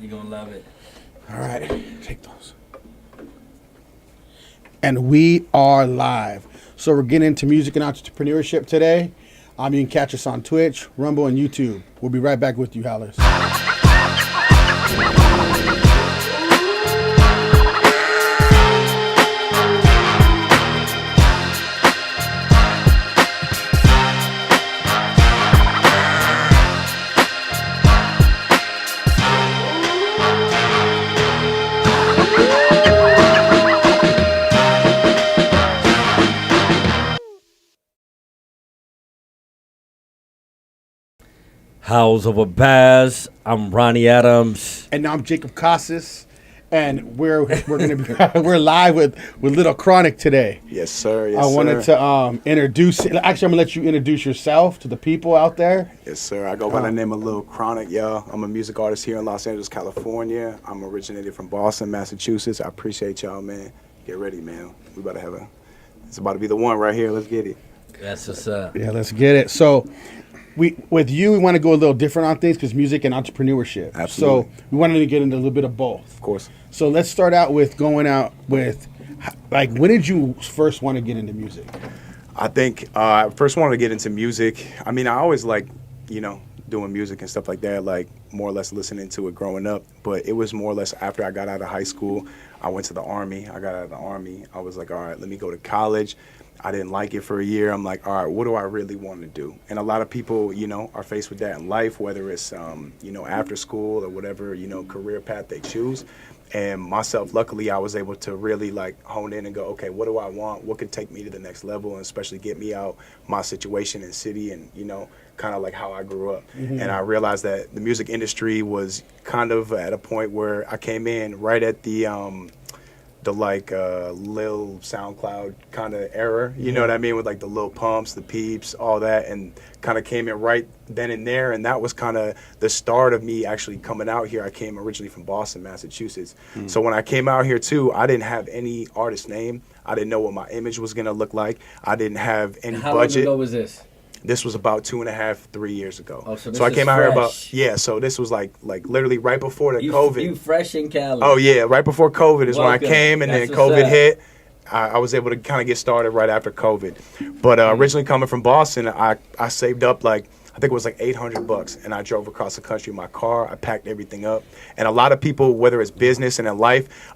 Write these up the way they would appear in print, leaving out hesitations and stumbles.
You're going to love it. All right, take those. And we are live. So we're getting into music and entrepreneurship today. You can catch us on Twitch, Rumble, and YouTube. We'll be right back with you, Howlers. House of a Baz. I'm Ronnie Adams. And now I'm Jacob Casas. And we're gonna be we're live with Lil Chronic today. Yes, sir. Yes, I wanted sir. to introduce. Actually, I'm gonna let you introduce yourself to the people out there. Yes, sir. I go by the name of Lil Chronic, y'all. I'm a music artist here in Los Angeles, California. I'm originated from Boston, Massachusetts. I appreciate y'all, man. Get ready, man. We about to have it's about to be the one right here. Let's get it. That's what's up. Yeah, let's get it. So, we want to go a little different on things because music and entrepreneurship. Absolutely. So we wanted to get into a little bit of both. Of course. So let's start out with going out with, like, when did you first want to get into music? I think I first wanted to get into music. I mean, I always like, doing music and stuff like that, like more or less listening to it growing up. But it was more or less after I got out of high school, I went to the Army. I got out of the Army. I was like, all right, let me go to college. I didn't like it for a year. I'm like, all right, what do I really want to do? And a lot of people, are faced with that in life, whether it's, after school or whatever, career path they choose. And myself, luckily, I was able to really like hone in and go, okay, what do I want? What could take me to the next level and especially get me out my situation and city and, kind of like how I grew up. Mm-hmm. And I realized that the music industry was kind of at a point where I came in right at the Lil SoundCloud kind of era, you know what I mean, with like the Lil Pumps, the Peeps, all that, and kind of came in right then and there, and that was kind of the start of me actually coming out here. I came originally from Boston, Massachusetts, so when I came out here too, I didn't have any artist name. I didn't know what my image was gonna look like. I didn't have any budget. How long ago was this? This was about 2.5, 3 years ago. Oh, so I came out here fresh. so this was like literally right before the COVID. You fresh in Cali. Oh yeah, right before COVID is when I came, and That's then what's COVID up. hit. I was able to kind of get started right after COVID. But originally coming from Boston, I saved up I think it was like $800, and I drove across the country in my car. I packed everything up, and a lot of people, whether it's business and in life,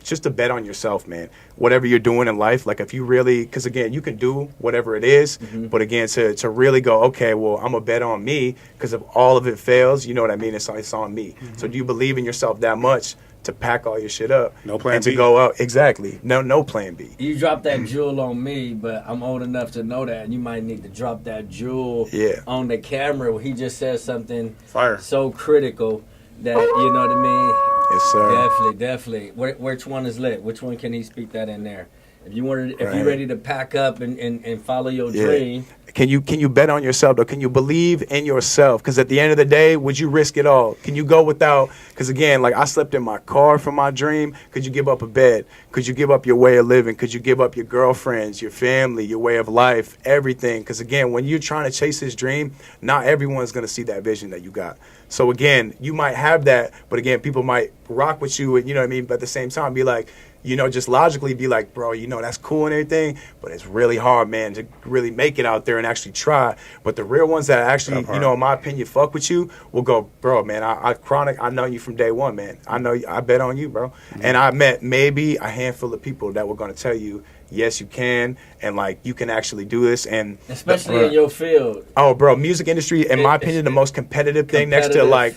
just to bet on yourself, man. Whatever you're doing in life, like if you really, because again, you can do whatever it is, but again, to really go, okay, well, I'm gonna bet on me, because if all of it fails, you know what I mean? It's on me. So do you believe in yourself that much to pack all your shit up No plan and to B. go out? Exactly. No plan B. You dropped that jewel on me, but I'm old enough to know that. And you might need to drop that jewel on the camera where he just said something Fire. so critical that, you know what I mean? Yes, sir. Definitely. Which one is lit? Which one can he speak that in there? If you're Right. ready to pack up and follow your dream. Can you bet on yourself, though? Can you believe in yourself? Because at the end of the day, would you risk it all? Can you go without? Because again, like I slept in my car for my dream. Could you give up a bed? Could you give up your way of living? Could you give up your girlfriends, your family, your way of life, everything? Because again, when you're trying to chase this dream, not everyone's going to see that vision that you got. So again, you might have that, but again, people might rock with you, and you know what I mean? But at the same time, be like, just logically be like, bro, that's cool and everything, but it's really hard, man, to really make it out there and actually try. But the real ones that actually, in my opinion, fuck with you will go, bro, man, I Chronic, I know you from day one, man. I bet on you, bro. Mm-hmm. And I met maybe a handful of people that were going to tell you, yes, you can, and like you can actually do this, and Especially in your field. Oh, bro, music industry, in my opinion, the most competitive thing next to like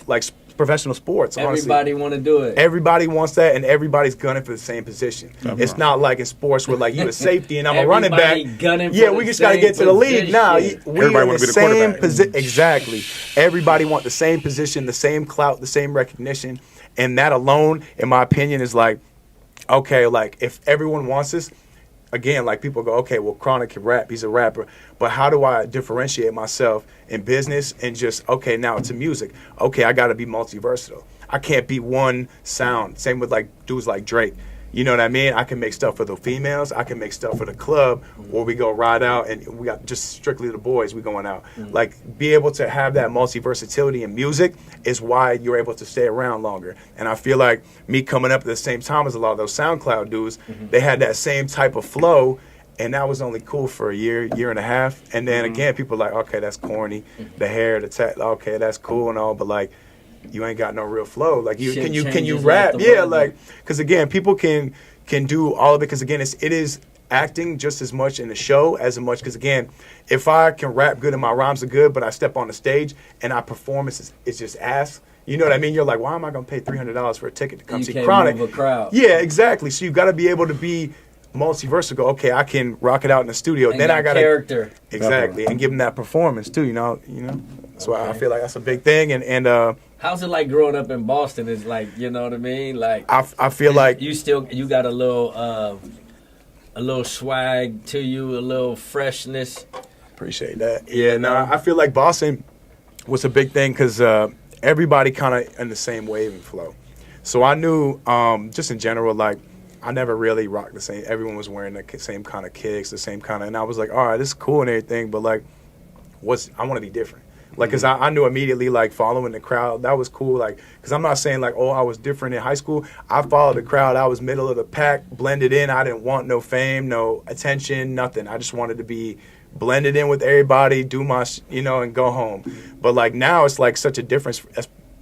professional sports. Honestly. Everybody want to do it. Everybody wants that, and everybody's gunning for the same position. It's not like in sports where like you a safety and I'm a running back. Gunning Yeah, for we the just got to same get to the league now. We Everybody in wanna the be the same quarterback. position. Exactly. Everybody want the same position, the same clout, the same recognition, and that alone, in my opinion, is like, okay, like if everyone wants this. Again, like people go, okay, well, Chronic can rap. He's a rapper. But how do I differentiate myself in business and just, okay, now to music. Okay, I got to be multi-versatile. I can't be one sound. Same with like dudes like Drake. You know what I mean? I can make stuff for the females. I can make stuff for the club, or we go ride out and we got just strictly the boys. We going out. Like, be able to have that multi-versatility in music is why you're able to stay around longer. And I feel like me coming up at the same time as a lot of those SoundCloud dudes, they had that same type of flow. And that was only cool for a year and a half. And then again, people are like, okay, that's corny. The hair, okay, that's cool and all, but like, you ain't got no real flow. Like, can you rap? Yeah, like, because again, people can do all of it. Because again, it is acting just as much in the show as much. Because again, if I can rap good and my rhymes are good, but I step on the stage and our performance is just ass. You know what I mean? You're like, why am I gonna pay $300 for a ticket to come see Chronic? Move a crowd. Yeah, exactly. So you got to be able to be multiversal. Go, okay, I can rock it out in the studio. And then I got character. Exactly, and give them that performance too. You know. So I feel like that's a big thing. And how's it like growing up in Boston? It's like, you know what I mean? Like, I feel like you got a little swag to you, a little freshness. Appreciate that. Yeah, no, I feel like Boston was a big thing because everybody kind of in the same wave and flow. So I knew, just in general, like, I never really rocked the same. Everyone was wearing the same kind of kicks, the same kind of, and I was like, all right, this is cool and everything, but like, I want to be different. Like, because I knew immediately, like, following the crowd, that was cool. Like, because I'm not saying, like, oh, I was different in high school. I followed the crowd. I was middle of the pack, blended in. I didn't want no fame, no attention, nothing. I just wanted to be blended in with everybody, do my, and go home. But, like, now it's, like, such a difference,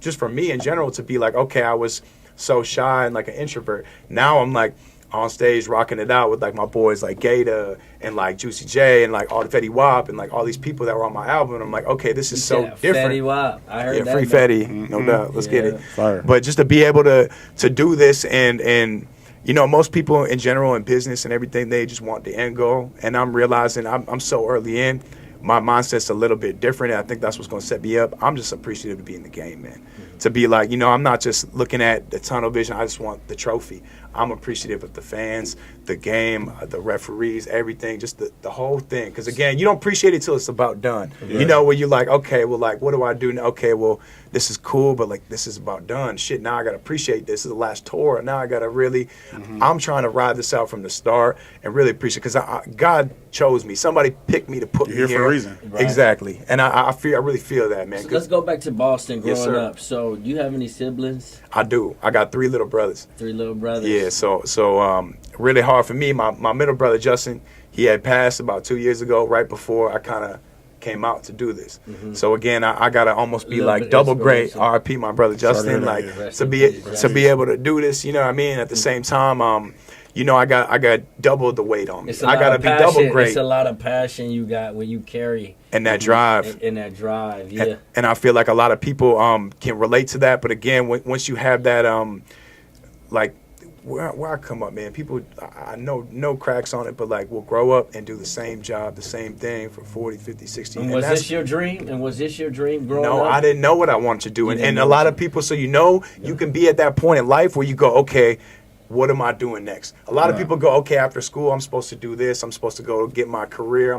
just for me in general, to be like, okay, I was so shy and, like, an introvert. Now I'm, like, on stage rocking it out with like my boys like Gator and like Juicy J and like all the Fetty Wap and like all these people that were on my album. And I'm like, okay, this is so different. Fetty Wap, I heard that. Free Fetty, no doubt. Let's get it. Fire. But just to be able to do this and most people in general in business and everything, they just want the end goal. And I'm realizing I'm so early in. My mindset's a little bit different, and I think that's what's going to set me up. I'm just appreciative to be in the game, man. To be like, I'm not just looking at the tunnel vision. I just want the trophy. I'm appreciative of the fans, the game, the referees, everything, just the whole thing. Because, again, you don't appreciate it till it's about done. Yeah. Where you're like, okay, well, like, what do I do now? Okay, well, this is cool, but, like, this is about done. Shit, now I got to appreciate this. This is the last tour. Now I got to really, I'm trying to ride this out from the start and really appreciate it. Because God chose me. Somebody picked me to put me here. For a reason. Right. Exactly. And I really feel that, man. So let's go back to Boston growing up. So, do you have any siblings? I do. I got 3 little brothers. 3 little brothers. Yeah, so really hard for me. My middle brother, Justin, he had passed about 2 years ago, right before I kind of came out to do this. So again, I gotta almost be like double great. RIP my brother Justin, like to be able to do this. You know what I mean? At the same time, I got double the weight on me. I gotta be double great. It's a lot of passion you got when you carry and that drive. In that drive, yeah. And I feel like a lot of people can relate to that. But again, once you have that, like. Where I come up, man, people, I know no cracks on it, but like we'll grow up and do the same job, the same thing for 40, 50, 60 years. And was this your dream? Growing up? No, I didn't know what I wanted to do. And a lot of people, so you can be at that point in life where you go, okay, what am I doing next? A lot of people go, okay, after school, I'm supposed to do this. I'm supposed to go get my career.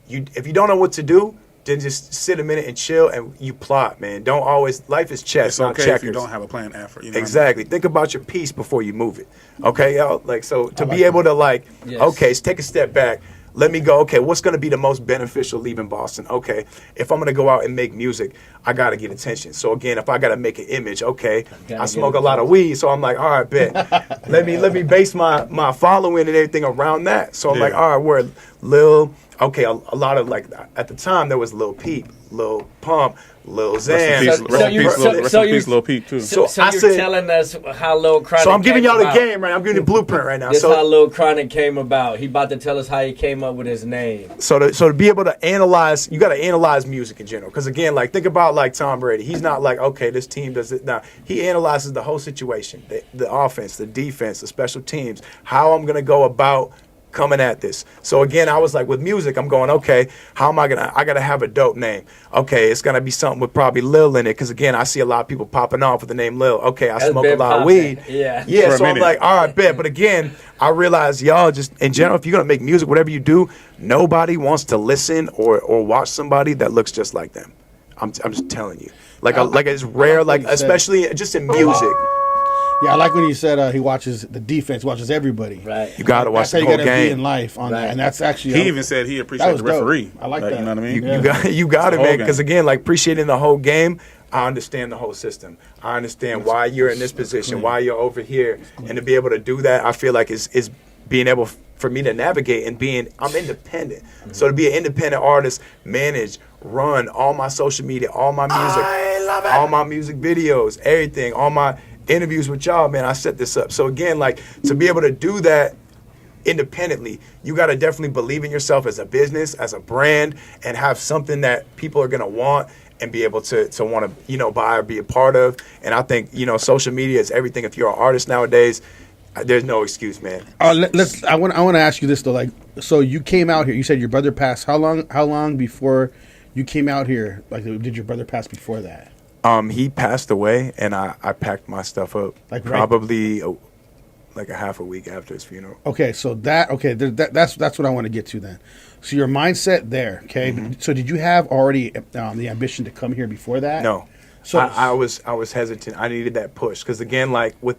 If you don't know what to do, then just sit a minute and chill and you plot, man. Don't always, life is chess, it's not okay checkers. If you don't have a plan after. Exactly. Think about your piece before you move it. Okay, yo? Like, so to be able to like, okay, so take a step back. Let me go, okay, what's going to be the most beneficial leaving Boston? Okay, if I'm going to go out and make music, I got to get attention. So again, if I got to make an image, okay, I smoke a lot of weed, so I'm like, all right, bet. let me base my following and everything around that. So I'm like, all right, we're Lil, okay, a lot of like, at the time there was Lil Peep, Lil Pump, Lil Xan. Rest in peace, Lil Peep, too. So you're telling us how Lil Chronic So I'm giving y'all the game, right? I'm giving the blueprint right now. This how Lil Chronic came about. He about to tell us how he came up with his name. So to be able to analyze, you got to analyze music in general. Because again, like think about like Tom Brady. He's not like, okay, this team does it. Now he analyzes the whole situation, the offense, the defense, the special teams, how I'm going to go about coming at this. So again, I was like, with music, I'm going, okay, how am I gotta have a dope name. Okay, it's gonna be something with probably Lil in it, because again, I see a lot of people popping off with the name Lil. Okay, I smoke a lot of weed. Yeah, so I'm like, all right, bet. But again, I realize y'all just in general, if you're gonna make music, whatever you do, nobody wants to listen or watch somebody that looks just like them. I'm just telling you. Like it's rare, like especially just in music. Yeah, I like when you said he watches the defense, watches everybody. Right. You got to watch That's the how you whole gotta be game. in life on that, and that's actually He even said he appreciated the was dope. referee. I like that. You know what I mean? You got it, The whole man. Because game. again, like appreciating the whole game, I understand the whole system. I understand why you're in this position, why you're over here, and to be able to do that, I feel like is being able for me to navigate and I'm independent. So to be an independent artist, manage, run all my social media, all my music, all my music videos, everything, all my interviews with y'all, man, I set this up. So again, like to be able to do that independently, you got to definitely believe in yourself as a business, as a brand, and have something that people are going to want and be able to want to, buy or be a part of. And I think, social media is everything. If you're an artist nowadays, there's no excuse, man. I want to ask you this though. Like, so you came out here. You said your brother passed. How long before you came out here? Like, did your brother pass before that? He passed away, and I packed my stuff up. Like probably like a half a week after his funeral. Okay, so that's what I want to get to then. So your mindset there, okay. Mm-hmm. So did you have already the ambition to come here before that? No. So I was hesitant. I needed that push because again, like with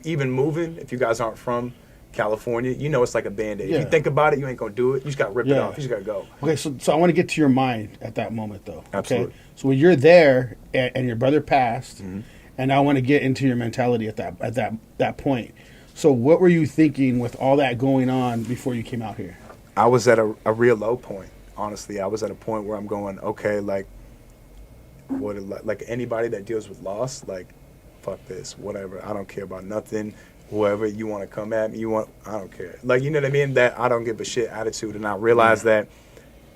even moving, if you guys aren't from California, it's like a Band-Aid. Yeah. If you think about it, you ain't gonna do it. You just gotta rip it off. You just gotta go. Okay, so I want to get to your mind at that moment though. Absolutely. Okay? So when you're there and your brother passed, and I want to get into your mentality at that point. So what were you thinking with all that going on before you came out here? I was at a real low point. Honestly, I was at a point where I'm going, okay, like like anybody that deals with loss, like fuck this, whatever. I don't care about nothing. Whoever you want to come at me, I don't care. Like, you know what I mean? That I don't give a shit attitude. And I realized that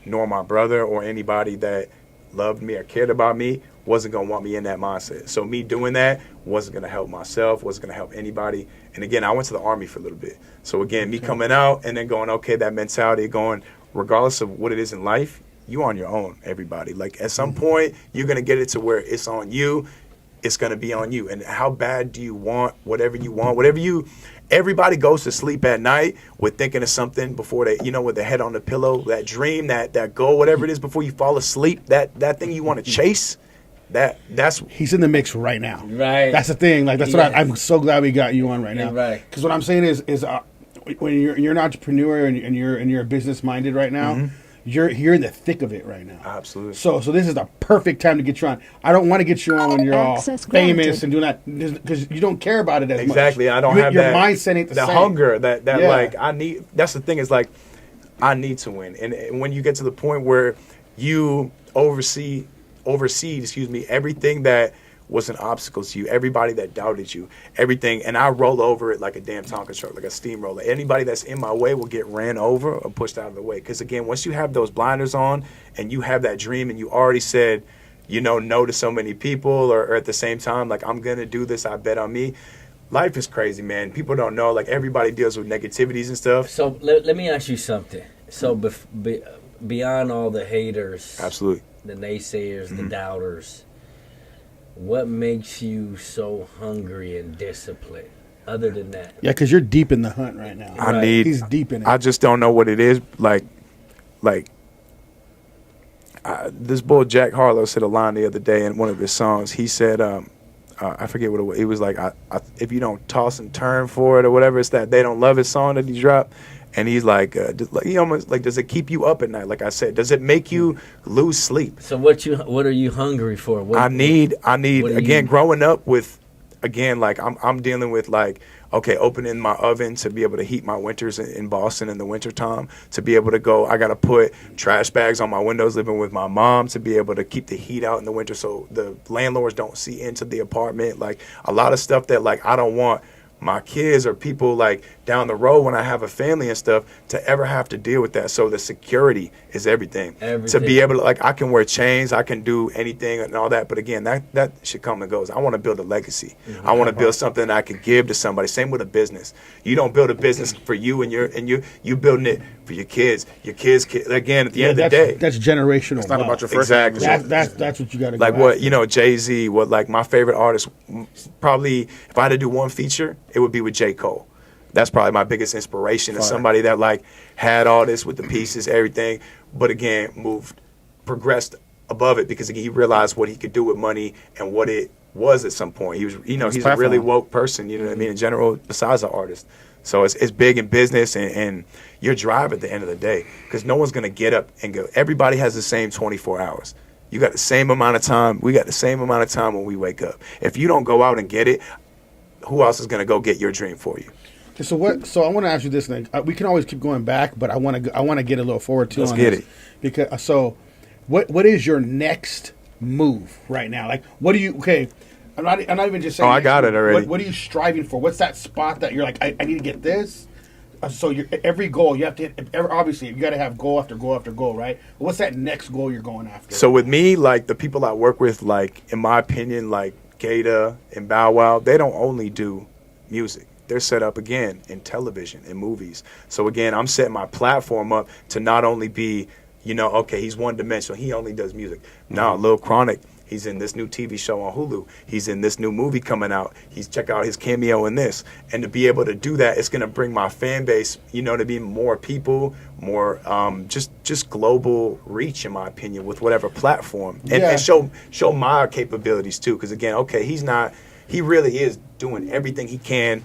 nor my brother or anybody that loved me or cared about me wasn't going to want me in that mindset. So me doing that wasn't going to help myself, wasn't going to help anybody. And again, I went to the Army for a little bit. So again, me coming out and then going, okay, that mentality going, regardless of what it is in life, you on your own, everybody. Like at some point, you're going to get it to where it's on you. It's going to be on you. And how bad do you want whatever you want? Everybody goes to sleep at night with thinking of something before they, with their head on the pillow, that dream, that goal, whatever it is before you fall asleep, that thing you want to chase. That's he's in the mix right now. Right. That's the thing. Like that's what I'm so glad we got you on right now. Right. Because what I'm saying is when you're an entrepreneur and you're business minded right now, you're in the thick of it right now. Absolutely. So this is the perfect time to get you on. I don't want to get you on when you're all famous and doing that because you don't care about it as much. Exactly. I don't have your that mindset ain't the same. hunger that like I need. That's the thing is like I need to win. And when you get to the point where you oversee everything that was an obstacle to you, everybody that doubted you, everything, and I roll over it like a damn Tonka truck, like a steamroller. Anybody that's in my way will get ran over or pushed out of the way. Because again, once you have those blinders on and you have that dream and you already said, no to so many people or at the same time, like I'm gonna do this, I bet on me. Life is crazy, man. People don't know, like everybody deals with negativities and stuff. So let me ask you something. So beyond all the haters, Absolutely, the naysayers, the doubters, what makes you so hungry and disciplined other than that? Yeah, because you're deep in the hunt right now. He's deep in it. I just don't know what it is. This boy Jack Harlow said a line the other day in one of his songs. He said, I forget what it was. He was like, if you don't toss and turn for it or whatever, it's that They Don't Love It song that he dropped. And he's like, he almost like, does it keep you up at night? Like I said, does it make you lose sleep? So what are you hungry for? I need again, growing up with, again, like I'm dealing with like, okay, opening my oven to be able to heat my winters in Boston in the wintertime, to be able to go, I got to put trash bags on my windows living with my mom to be able to keep the heat out in the winter so the landlords don't see into the apartment. Like a lot of stuff that like I don't want my kids or people like down the road when I have a family and stuff to ever have to deal with that. So the security is everything. To be able to, like, I can wear chains, I can do anything and all that. But again, that shit come and goes. I want to build a legacy. I want to build something that I can give to somebody. Same with a business. You don't build a business for you and you building it for your kids. Your kids again, at the end of the day. That's generational. It's not about your first. Exactly. That's what you got to like what, Jay-Z, what like my favorite artist, probably if I had to do one feature, it would be with J. Cole. That's probably my biggest inspiration. Is somebody that like had all this with the pieces, everything, but again progressed above it because he realized what he could do with money and what was at some point. He was, he's platform. a really woke person, you know what I mean, in general, besides an artist. So it's big in business and your drive at the end of the day, because no one's going to get up and go. Everybody has the same 24 hours. You got the same amount of time. We got the same amount of time when we wake up. If you don't go out and get it, who else is going to go get your dream for you? Okay, so I want to ask you this thing. We can always keep going back, but I want to get a little forward too. Let's on get this. it. Because what is your next move right now? Like, what do you? Okay, I'm not even just saying. Oh, I got it already. What are you striving for? What's that spot that you're like, I need to get this? So every goal you have to hit. Obviously, you got to have goal after goal after goal, right? But what's that next goal you're going after? So with me, like the people I work with, like in my opinion, like Gata and Bow Wow, they don't only do music. They're set up again in television and movies. So again, I'm setting my platform up to not only be, okay, he's one dimensional. He only does music. Now, Lil Chronic, he's in this new TV show on Hulu. He's in this new movie coming out. Check out his cameo in this. And to be able to do that, it's going to bring my fan base, to be more people, more just global reach, in my opinion, with whatever platform. And show my capabilities, too. Because, again, okay, he really is doing everything he can.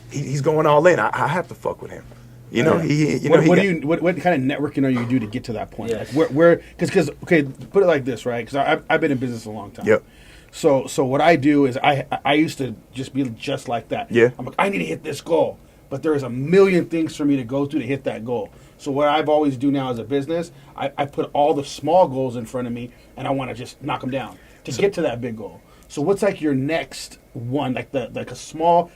He's going all in. I have to fuck with him. What kind of networking are you do to get to that point? Yes. Like because okay, put it like this, right? Because I've been in business a long time. Yep. So what I do is I used to just be just like that. Yeah. I'm like, I need to hit this goal, but there's a million things for me to go through to hit that goal. So what I've always do now as a business, I put all the small goals in front of me, and I want to just knock them down to get to that big goal. So what's like your next one, like a small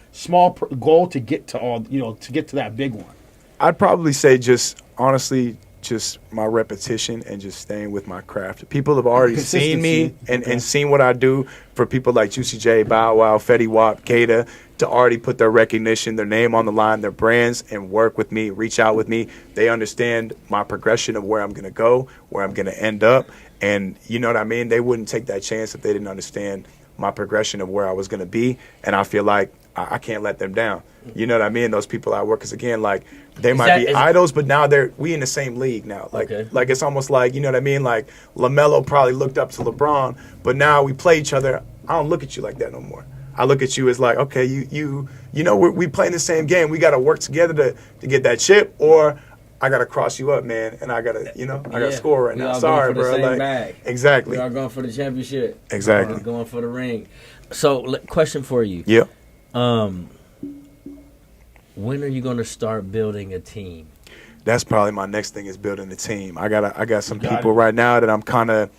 goal to get to all, to get to that big one? I'd probably say just my repetition and just staying with my craft. People have already seen me and seen what I do. For people like Juicy J, Bow Wow, Fetty Wap, Gata, to already put their recognition, their name on the line, their brands, and work with me, reach out with me. They understand my progression of where I'm going to go, where I'm going to end up. And you know what I mean? They wouldn't take that chance if they didn't understand my progression of where I was going to be. And I feel like I can't let them down. You know what I mean? Those people I work, because again, like they might be idols, but now we in the same league now. Like it's almost like, you know what I mean? Like LaMelo probably looked up to LeBron, but now we play each other. I don't look at you like that no more. I look at you as like, okay, we playing the same game. We got to work together to get that chip, or I got to cross you up, man, and I got to, I got to score right now. Sorry, bro. Like, bag. Exactly. We are going for the championship. Exactly. We're going for the ring. So, question for you. Yeah. When are you going to start building a team? That's probably my next thing, is building a team. I got some people right now that I'm kind of.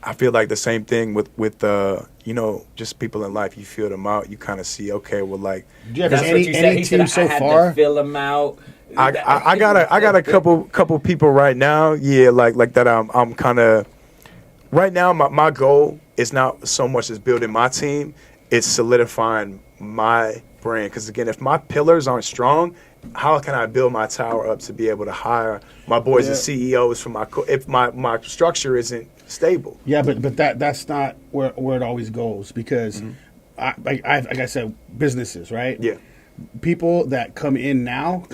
I feel like the same thing with just people in life. You feel them out. You kind of see, okay, well, like. Do you have any team so far? To fill them out. I got a couple people right now. Yeah, like that. I'm kind of. Right now, my goal is not so much as building my team. It's solidifying my brand. Because again, if my pillars aren't strong, how can I build my tower up to be able to hire my boys and CEOs from if my structure isn't stable? Yeah, but that's not where it always goes, because like I said, businesses, right? Yeah. People that come in now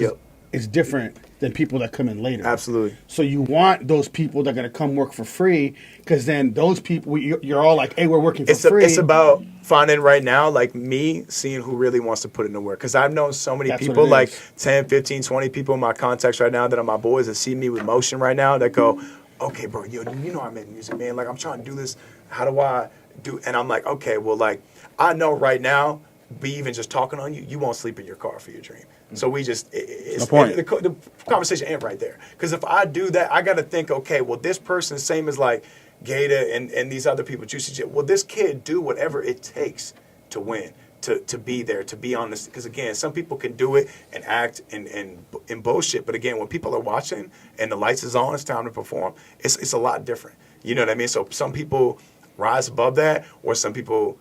is different than people that come in later. Absolutely. So you want those people that are going to come work for free, because then those people, you're all like, hey, we're working for free. It's about finding right now, like me, seeing who really wants to put in the work. Because I've known so many people, like 10, 15, 20 people in my contacts right now that are my boys that see me with motion right now that go, okay, bro, I make music, man. Like, I'm trying to do this. How do I do? And I'm like, okay, well, like, I know right now, be even just talking on you won't sleep in your car for your dream. So we just, the conversation ain't right there. Because if I do that, I got to think, okay, well, this person, same as like Gata and these other people, Juicy J, will this kid do whatever it takes to win, to be there, to be on this? Because again, some people can do it and act in bullshit. But again, when people are watching and the lights is on, it's time to perform. It's a lot different. You know what I mean? So some people rise above that, or some people,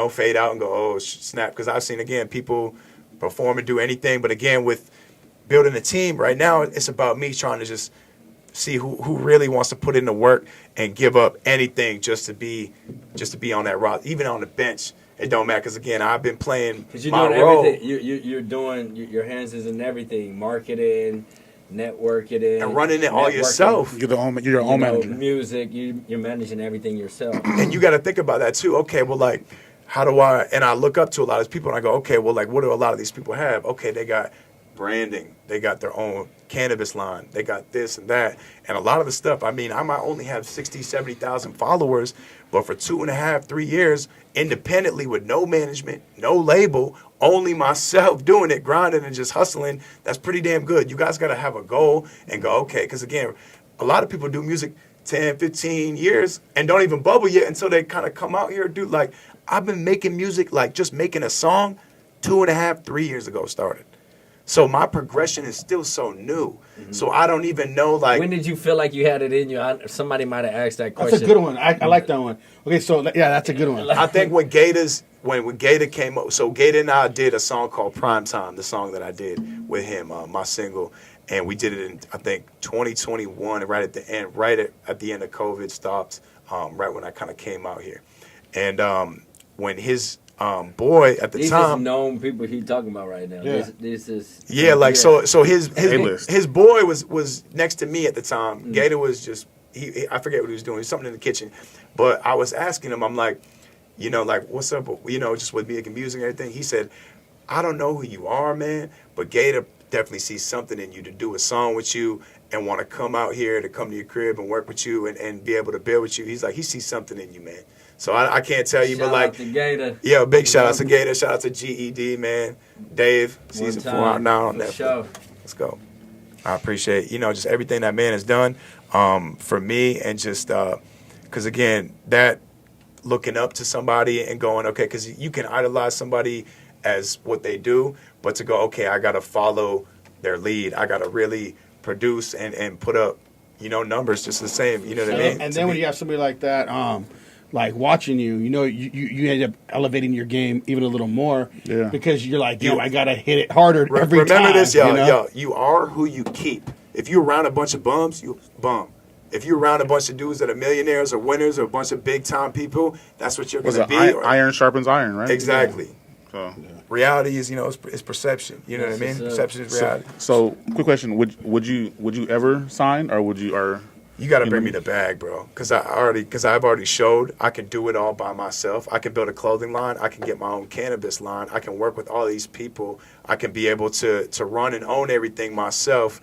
fade out and go, oh, snap. Because I've seen, again, people perform and do anything. But again, with building a team right now, it's about me trying to just see who really wants to put in the work and give up anything just to be on that roster, even on the bench. It don't matter, because again, I've been playing my role. Everything. You're doing your hands is in everything, marketing, networking, and running it all yourself. You're your own manager. Music, you're managing everything yourself. And you got to think about that too. Okay, well, like and I look up to a lot of these people and I go, okay, well, like, what do a lot of these people have? Okay, they got branding. They got their own cannabis line. They got this and that. And a lot of the stuff, I mean, I might only have 60, 70,000 followers, but for 2.5, 3 years, independently with no management, no label, only myself doing it, grinding and just hustling, that's pretty damn good. You guys got to have a goal and go, okay, because again, a lot of people do music 10, 15 years and don't even bubble yet until they kind of come out here. Dude, like, I've been making music, like just making a song 2.5, 3 years ago started. So my progression is still so new. Mm-hmm. So I don't even know, like... When did you feel like you had it in you? Somebody might have asked that question. That's a good one. I like that one. Okay, so, yeah, that's a good one. I think when Gator came up... So Gator and I did a song called Primetime, the song that I did with him, my single. And we did it in, I think, 2021, right at the end, at the end of COVID stopped, right when I kind of came out here. And when his... boy at the these time. These is known people he talking about right now. Yeah. This is so his boy was next to me at the time. Mm-hmm. Gator was just I forget what he was doing. He was something in the kitchen, but I was asking him. I'm like, like what's up? Just with making music and everything. He said, I don't know who you are, man, but Gator definitely sees something in you to do a song with you and want to come out here to come to your crib and work with you and be able to build with you. He's like, he sees something in you, man. So I can't tell you, shout but like, out to Gator. Yeah, big shout out to Gator. Shout out to GED, man. Dave, season 4 out now on Netflix. Sure. Let's go. I appreciate just everything that man has done for me, and just because again, that looking up to somebody and going, okay, because you can idolize somebody as what they do, but to go, okay, I gotta follow their lead. I gotta really produce and put up, numbers just the same. You know what I mean? And then when you have somebody like that, like watching you, you end up elevating your game even a little more. Yeah. Because you're like, I gotta hit it harder every time. Remember this, yo. You are who you keep. If you're around a bunch of bums, you bum. If you're around a bunch of dudes that are millionaires or winners or a bunch of big time people, that's what you're gonna be. Iron sharpens iron, right? Exactly. Yeah. So reality is, it's perception. You know what I mean? Perception is reality. So, quick question: Would you ever sign, or would you or? You got to bring me the bag, bro, because I've already showed I can do it all by myself. I can build a clothing line. I can get my own cannabis line. I can work with all these people. I can be able to run and own everything myself.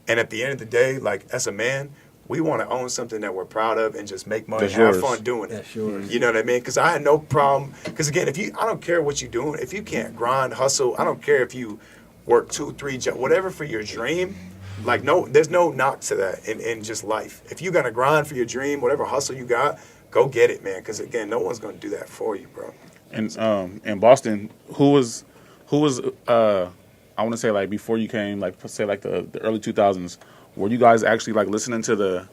And at the end of the day, like, as a man, we want to own something that we're proud of and just make money and have fun doing it. That's yours. You know what I mean? Because I had no problem. Because, again, I don't care what you're doing. If you can't grind, hustle, I don't care if you work 2, 3 jobs, whatever for your dream. Like, there's no knock to that in just life. If you got to grind for your dream, whatever hustle you got, go get it, man. Because, again, no one's going to do that for you, bro. And in Boston, who was I want to say, like, before you came, like, say, like, the early 2000s, were you guys actually, like, listening to the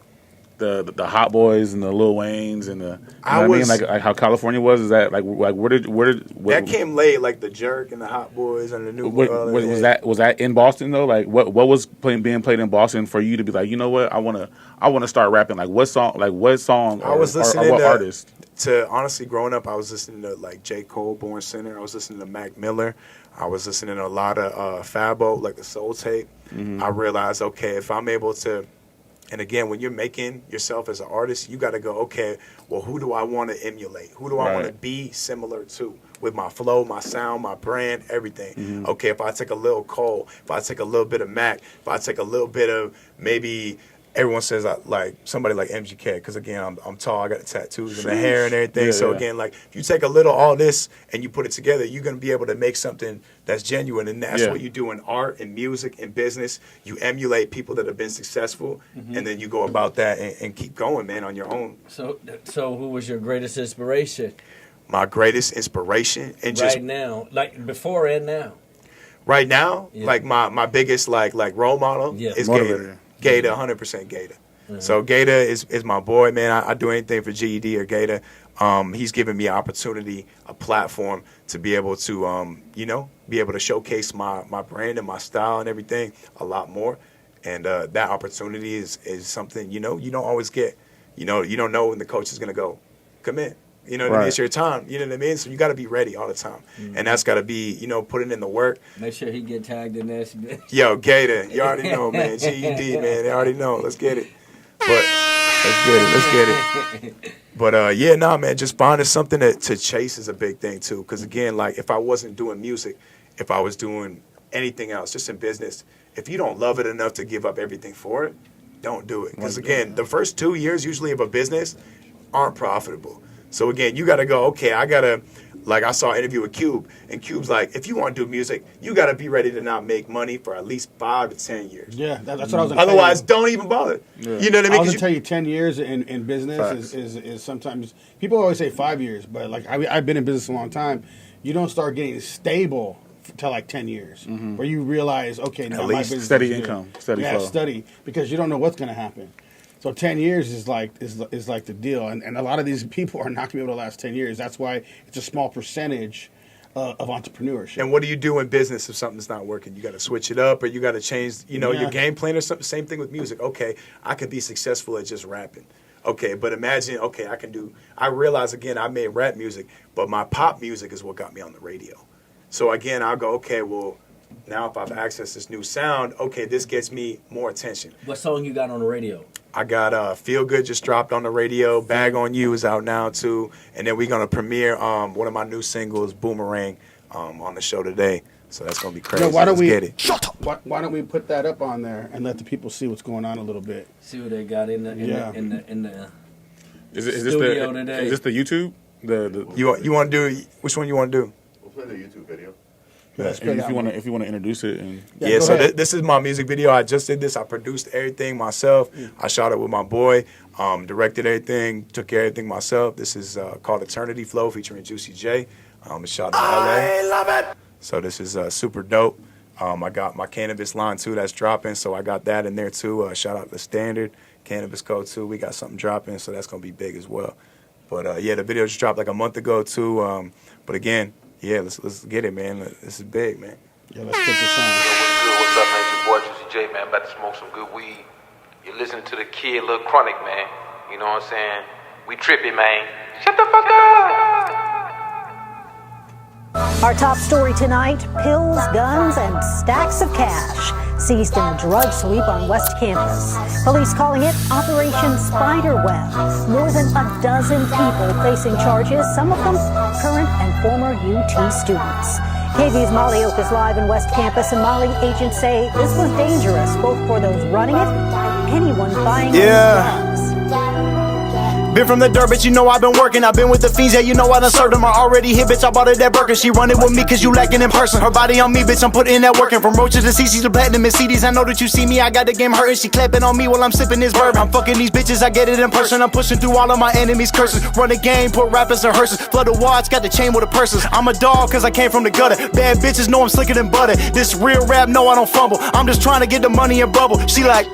Hot Boys and the Lil Waynes and the I mean, like how California was? Is that like where did that came late, like the Jerk and the Hot Boys and the New was that in Boston though? Like what was being played in Boston for you to be like, you know what, I want to start rapping? Like what song I was listening what artist? To honestly, growing up, I was listening to like J. Cole, Born Sinner. I was listening to Mac Miller. I was listening to a lot of Fabo, like the Soul Tape. Mm-hmm. I realized, okay, if I'm able to. And again, when you're making yourself as an artist, you got to go, okay, well, who do I want to emulate? Who do I want to be similar to with my flow, my sound, my brand, everything? Mm-hmm. Okay, if I take a little Cole, if I take a little bit of Mac, if I take a little bit of maybe everyone says like somebody like MGK, because again, I'm tall, I got the tattoos and the hair and everything. So again, like if you take a little all this and you put it together, you're going to be able to make something that's genuine. And that's what you do in art and music and business. You emulate people that have been successful, and then you go about that and keep going, man, on your own. So who was your greatest inspiration? My greatest inspiration, and just right now, like before and now. Right now, like my biggest like role model is Gator. Gator, 100% Gator. Mm-hmm. So Gator is my boy, man. I do anything for GED or Gator. He's given me an opportunity, a platform to be able to, be able to showcase my brand and my style and everything a lot more. And that opportunity is something, you don't always get. You don't know when the coach is going to go, come in. You know what I mean? It's your time. You know what I mean? So you got to be ready all the time. Mm-hmm. And that's got to be, putting in the work. Make sure he get tagged in this. Yo, Gator, you already know, man. GED, man. They already know. Let's get it. But Let's get it. But yeah, nah, man, just finding something to chase is a big thing too. Because again, like if I wasn't doing music, if I was doing anything else, just in business, if you don't love it enough to give up everything for it, don't do it. Because again, the first 2 years usually of a business aren't profitable. So again, you got to go, okay, like I saw an interview with Cube, and Cube's like, if you want to do music, you got to be ready to not make money for at least 5 to 10 years. Yeah, that's what I was going to Otherwise, don't even bother. Yeah. You know what I mean? I was going to tell you 10 years in business is sometimes, people always say 5 years, but like I've been in business a long time. You don't start getting stable till like 10 years, where you realize, okay, now my business steady is income, good. steady flow. Steady, because you don't know what's going to happen. So 10 years is like the deal, and a lot of these people are not going to be able to last 10 years. That's why it's a small percentage of entrepreneurship. And what do you do in business if something's not working? You got to switch it up, or you got to change, your game plan or something. Same thing with music. Okay, I could be successful at just rapping. Okay, but imagine, okay, I realize again, I made rap music, but my pop music is what got me on the radio. So again, I'll go, okay, well, now if I've accessed this new sound, okay, this gets me more attention. What song you got on the radio? I got Feel Good just dropped on the radio. Bag on You is out now too. And then we're going to premiere one of my new singles, Boomerang, on the show today. So that's going to be crazy. Why don't Let's get it. Shut up! Why don't we put that up on there and let the people see what's going on a little bit? See what they got in the Is studio today. Is this the YouTube? You want to do, which one you want to do? We'll play the YouTube video. Yeah, and if you want to introduce it, and So this is my music video. I just did this. I produced everything myself. I shot it with my boy, directed everything, took care of everything myself. This is called Eternity Flow featuring Juicy J. It's shot in LA. I love it. So this is super dope. I got my cannabis line too that's dropping, so I got that in there too. Shout out to Standard Cannabis Code too. We got something dropping, so that's gonna be big as well. But yeah, the video just dropped like a month ago too. But again. Yeah, let's get it, man. This is big, man. Yeah, let's get this on. What's good? What's up, man? It's your boy Juicy J, man. About to smoke some good weed. You're listening to the kid, Lil Chronic, man. You know what I'm saying? We tripping, man. Shut the fuck up! Our top story tonight, pills, guns, and stacks of cash seized in a drug sweep on West Campus. Police calling it Operation Spiderweb. More than a dozen people facing charges, some of them current and former UT students. KV's Molly Oak is live in West Campus, and Molly, agents say this was dangerous, both for those running it and anyone buying these drugs. Been from the dirt, bitch, you know I've been working. I've been with the fiends, yeah, you know I done served them. I already hit, bitch, I bought her that Birkin. She running with me cause you lacking in person. Her body on me, bitch, I'm putting that working. From roaches to CC's to platinum and CDs. I know that you see me, I got the game hurting. She clapping on me while I'm sipping this bourbon. I'm fucking these bitches, I get it in person. I'm pushing through all of my enemies' curses. Run the game, put rappers in hearses. Flood the watch, got the chain with the purses. I'm a dog cause I came from the gutter. Bad bitches know I'm slicker than butter. This real rap, no I don't fumble. I'm just trying to get the money and bubble. She like...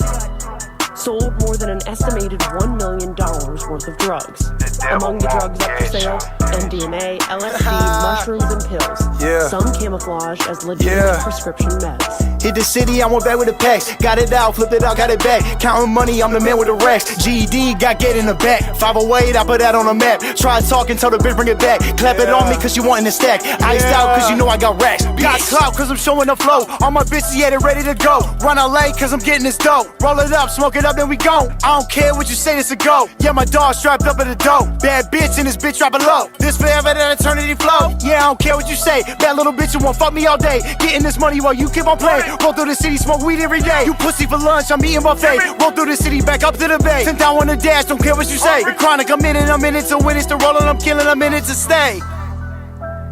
sold more than an estimated $1 million worth of drugs. Among the drugs up for sale, MDMA, LSD, mushrooms, and pills. Yeah. Some camouflaged as legitimate prescription meds. Hit the city, I went back with the packs. Got it out, flipped it out, got it back. Counting money, I'm the man with the racks. GED, got get in the back. 508, I put that on the map. Try talking, tell the bitch bring it back. Clap it on me cause you wantin' to stack. Iced out cause you know I got racks. Got clout cause I'm showing the flow. All my bitches, yeah, they ready to go. Run LA cause I'm getting this dope. Roll it up, smoke it up, then we go. I don't care what you say, this a go. Yeah, my dog strapped up at the dope. Bad bitch and this bitch dropping low. This forever, that eternity flow. Yeah, I don't care what you say. Bad little bitch, you won't fuck me all day. Getting this money while you keep on playing. Roll through the city, smoke weed every day. You pussy for lunch, I'm eating buffet. Roll through the city, back up to the bay. Sent down on the dash, don't care what you say. The Chronic, I'm in it to win it. To rollin', I'm killing, I'm in it to stay.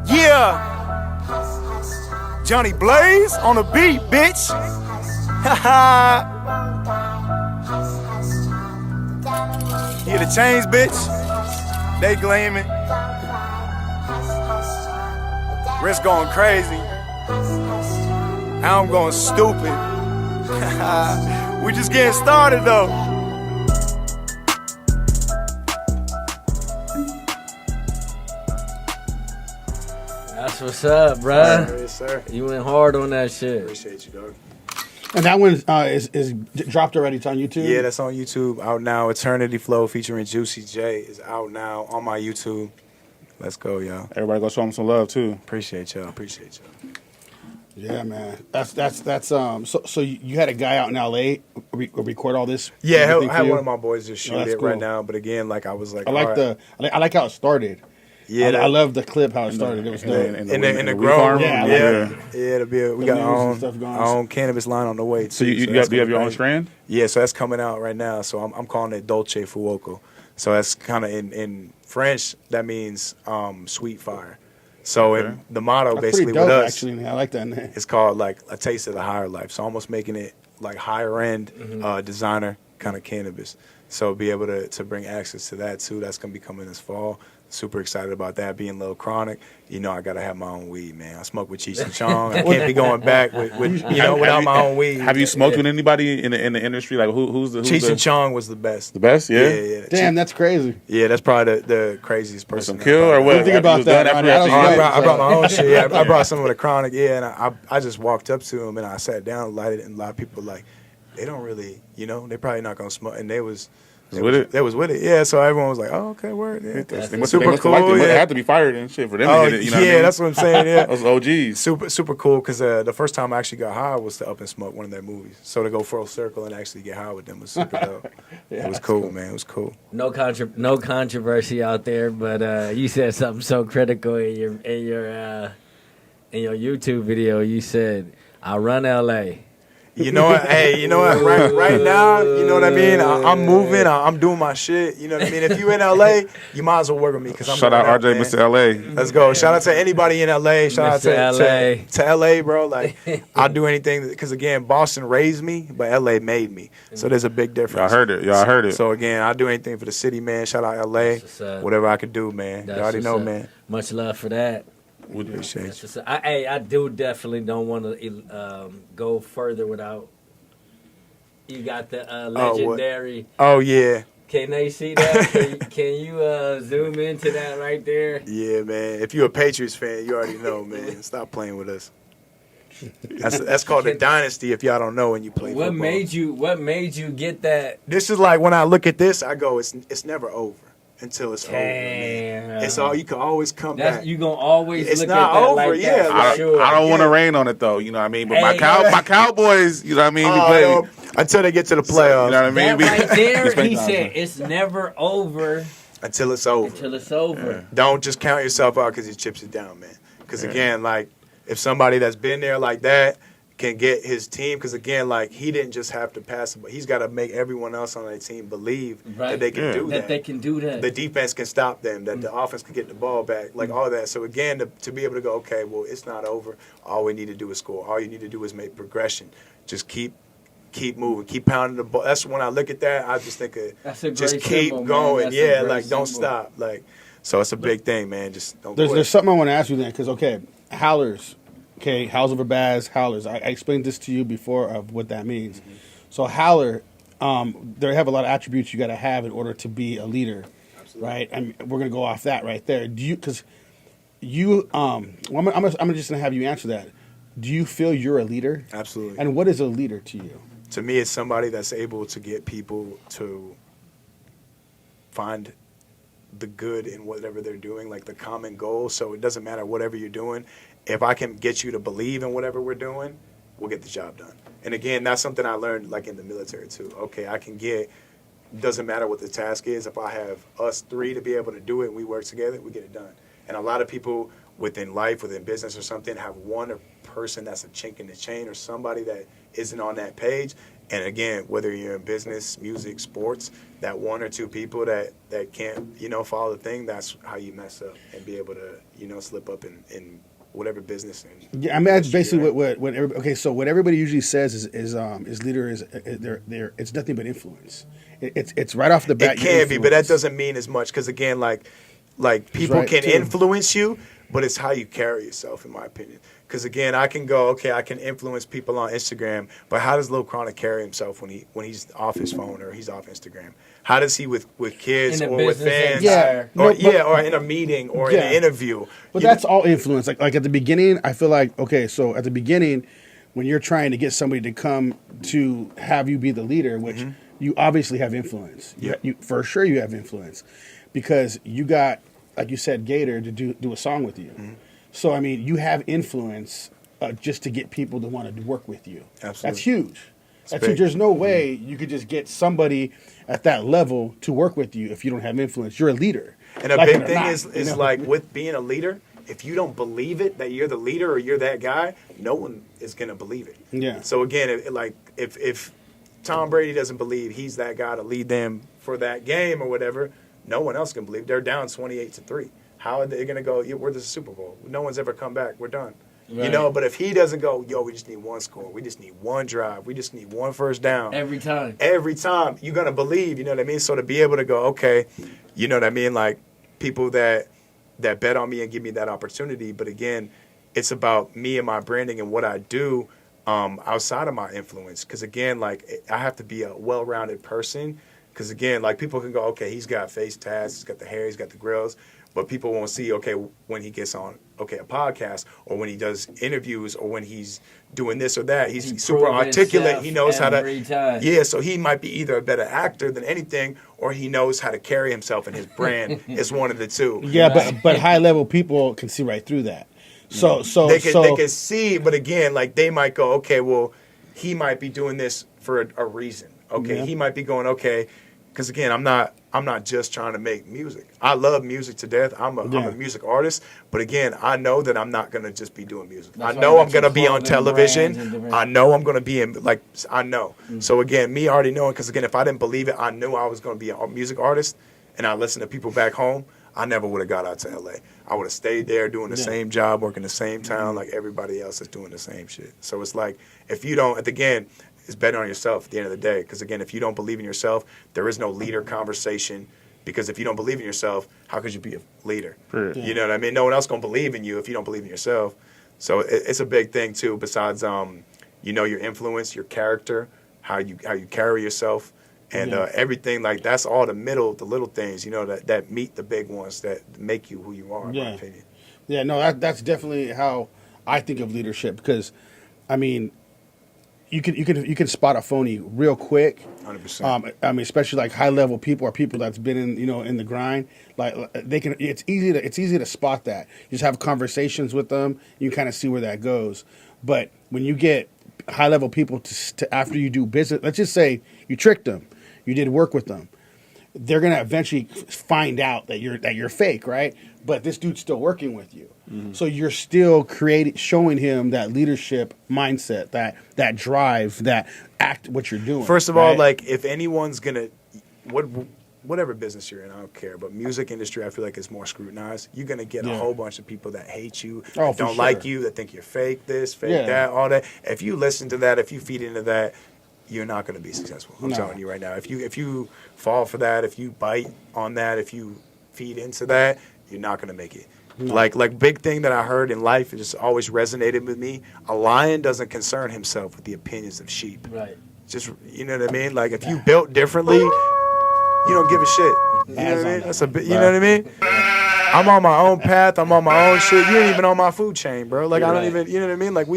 Yeah. Johnny Blaze on the beat, bitch. Haha. Hear the chains, bitch. They gleaming. Wrist going crazy. Now I'm going stupid. We just getting started though. That's what's up, bruh. Yes, sir. You went hard on that shit. Appreciate you, dog. And that one is dropped already. It's on YouTube? Yeah, that's on YouTube. Out now. Eternity Flow featuring Juicy J is out now on my YouTube. Let's go, y'all. everybody go show them some love too. Appreciate y'all. Appreciate y'all. Yeah, man. That's So you had a guy out in L.A. Record all this. Yeah, everything I for had you? one of my boys just shoot it cool. right now. But again, like I was like, I like all right. I like how it started. Yeah, I love the clip how it started. It was dope. in the weed grow farm? Yeah. We got news and stuff going our own cannabis line on the way too. So you that's have your gonna own be- strand? Yeah, so that's coming out right now. So I'm calling it Dolce Fuoco. So that's kind of in French. That means sweet fire. So Okay. in the motto That's basically pretty dope, with us, actually. I like that name. it's called like a taste of the higher life. So almost making it like higher end designer kind of cannabis. So be able to bring access to that too. That's gonna be coming this fall. Super excited about that. Being Lil Chronic, you know I gotta have my own weed, man. I smoke with Cheech and Chong. I can't be going back with without my own weed. Have you smoked with anybody in the industry? Like who's the Cheech and Chong was the best. the best? Yeah. Yeah. Damn, that's crazy. Yeah, that's probably the craziest person. Some kill or what? What do you think about He was that, done Ronnie? after- I don't I brought my own shit. Yeah, I brought some of the Chronic. Yeah, and I just walked up to him and I sat down, lighted it, and a lot of people like they don't really, they're probably not gonna smoke, and they was with it? They was with it. Yeah, so everyone was like, "Oh, okay, word." Yeah. They must Super have cool. liked it. They Yeah. had to be fired and shit for them Oh, to hit it. You know what I mean? that's what I'm saying. Yeah, Those OGs. super cool because the first time I actually got high was to Up and Smoke, one of their movies. So to go full circle and actually get high with them was super dope. It was cool, man. It was cool. No controversy out there, but you said something so critical in your YouTube video. You said, "I run LA." You know what? Hey, you know what? Right now, you know what I mean? I'm moving. I'm doing my shit. You know what I mean? If you in LA, you might as well work with me because I'm Shout out going RJ, man. Mr. LA. Let's go. Shout out to anybody in LA. Shout out Mr. to LA, bro. Like, I'll do anything because, again, Boston raised me, but LA made me. So there's a big difference. Y'all heard it. So, again, I'll do anything for the city, man. Shout out LA. what's up. Whatever I could do, man. You already know, man. Much love for that. Appreciate you. I do definitely don't want to go further without. You got the legendary. Oh, yeah. Can they see that? Can you zoom into that right there? Yeah, man. If you're a Patriots fan, you already know, man. Stop playing with us. That's called a dynasty. If y'all don't know, when you play What football. What made you get that? This is like when I look at this, I go, it's never over until it's over. Damn. Man. It's all you can always come back. You gonna always It's look not at that over, like yeah. that for sure. I don't want to rain on it though. You know what I mean? But Hey, my Cowboys, you know what I mean? We play. Until they get to the playoffs. You know what I mean? That right there, spend he time. said, it's never over until it's over. until it's over. Don't just count yourself out because he chips it down, man. Because again, like if somebody that's been there like that can get his team, because again, like he didn't just have to pass it, but he's got to make everyone else on that team believe Right. that they can do that. That they can do that. The defense can stop them, that the offense can get the ball back, like all that. So again, to be able to go, okay, well, it's not over. All we need to do is score. All you need to do is make progression. Just keep moving, keep pounding the ball. That's when I look at that, I just think That's a great just keep symbol, man. going. That's a Yeah, great like don't symbol. stop. Like so, it's a big thing, man. Just don't. There's quit. something I want to ask you then, because Howlers, Howls over Baz, Howlers. I explained this to you before of what that means. Mm-hmm. So Howler, they have a lot of attributes you got to have in order to be a leader, right? And we're gonna go off that right there. Do you? Because you, I'm just gonna have you answer that. Do you feel you're a leader? Absolutely. And what is a leader to you? To me, it's somebody that's able to get people to find the good in whatever they're doing, like the common goal. So it doesn't matter whatever you're doing. If I can get you to believe in whatever we're doing, we'll get the job done. And again, that's something I learned like in the military too. Okay, I can get, doesn't matter what the task is. If I have us three to be able to do it and we work together, we get it done. And a lot of people within life, within business or something, have one person that's a chink in the chain or somebody that isn't on that page. And again, whether you're in business, music, sports, that one or two people that can't, follow the thing, that's how you mess up and be able to, slip up in whatever business. Yeah, I mean, that's basically what everybody, so what everybody usually says is leader is they're it's nothing but influence. It's right off the bat. It can be, but that doesn't mean as much because again, like people right, can too. influence you, but it's how you carry yourself, in my opinion. Because again, I can go, okay, I can influence people on Instagram, but how does Lil Chronic carry himself when he's off his phone or he's off Instagram? How does he with kids In a or with business fans? empire. Or in a meeting or in an interview. But that's all influence. Like at the beginning, I feel like, okay, so at the beginning, when you're trying to get somebody to come to have you be the leader, which you obviously have influence. Yeah. You for sure you have influence because you got, like you said, Gator to do a song with you. So, I mean, you have influence just to get people to want to work with you. Absolutely. That's huge. That's big. huge. There's no way you could just get somebody at that level to work with you if you don't have influence. You're a leader. And a Like big it or thing not, is you know? like with being a leader, if you don't believe it that you're the leader or you're that guy, no one is gonna believe it. Yeah. So again, if Tom Brady doesn't believe he's that guy to lead them for that game or whatever, no one else can believe. They're down 28-3. How are they gonna go? Yeah, we're the Super Bowl. No one's ever come back. We're done. Right. You know, but if he doesn't go, yo, we just need one score. We just need one drive. We just need one first down. Every time. Every time you're going to believe, you know what I mean? So to be able to go, okay, you know what I mean? Like people that bet on me and give me that opportunity. But again, it's about me and my branding and what I do outside of my influence. Because again, like I have to be a well-rounded person. Because again, like people can go, okay, he's got face tats, he's got the hair, he's got the grills. But people won't see, okay, when he gets on, okay, a podcast, or when he does interviews, or when he's doing this or that. He's super articulate. He knows how to. Time. Yeah, so he might be either a better actor than anything, or he knows how to carry himself, and his brand is one of the two. Yeah, but high level people can see right through that. So they can see, but again, like they might go, okay, well, he might be doing this for a reason. Okay, Yeah. he might be going, okay, because again, I'm not just trying to make music. I love music to death. I'm a music artist, but again, I know that I'm not gonna just be doing music. That's I know why I'm gonna be on brands and television. different- I know I'm gonna be in I know. So again, me already knowing, because again, if I didn't believe it, I knew I was gonna be a music artist, and I listened to people back home. I never would have got out to LA. I would have stayed there doing the same job, working the same town like everybody else is doing the same shit. So it's like if you don't, again, it's betting on yourself at the end of the day. Because again, if you don't believe in yourself, there is no leader conversation. Because if you don't believe in yourself, how could you be a leader? You know what I mean? No one else gonna believe in you if you don't believe in yourself. So it's a big thing too. Besides, your influence, your character, how you carry yourself, and everything like that's all the little things. That meet the big ones that make you who you are. In my opinion. Yeah, no, that's definitely how I think of leadership. Because, I mean, you can spot a phony real quick. 100%. I mean, especially like high level people or people that's been in the grind. Like they can, it's easy to spot that. You just have conversations with them. You kind of see where that goes. But when you get high level people to after you do business, let's just say you tricked them, you did work with them. They're gonna eventually find out that you're fake, right? But this dude's still working with you, so you're still showing him that leadership mindset, that drive, that act what you're doing. First of all, like if anyone's gonna, whatever business you're in, I don't care. But music industry, I feel like it's more scrutinized. You're gonna get a whole bunch of people that hate you, that don't like you, that think you're fake this, fake that, all that. If you listen to that, if you feed into that, you're not going to be successful. I'm telling you right now. If you fall for that, if you bite on that, if you feed into that, you're not going to make it. No. Like big thing that I heard in life, it just always resonated with me. A lion doesn't concern himself with the opinions of sheep. Right. Just, you know what I mean? Like if you built differently, you don't give a shit. You know what I mean? That's you know what I mean? I'm on my own path. I'm on my own shit. You ain't even on my food chain, bro. Like I don't even, you know what I mean? Like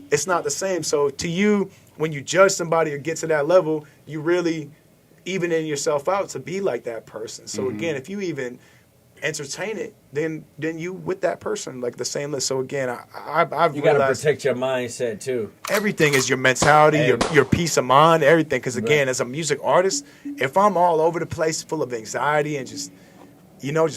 it's not the same. So to you, when you judge somebody or get to that level, you really evening yourself out to be like that person. So again, if you even entertain it, then you with that person like the same list. So again, I've you got to protect your mindset too. Everything is your mentality, your peace of mind, everything. Because again, as a music artist, if I'm all over the place, full of anxiety and just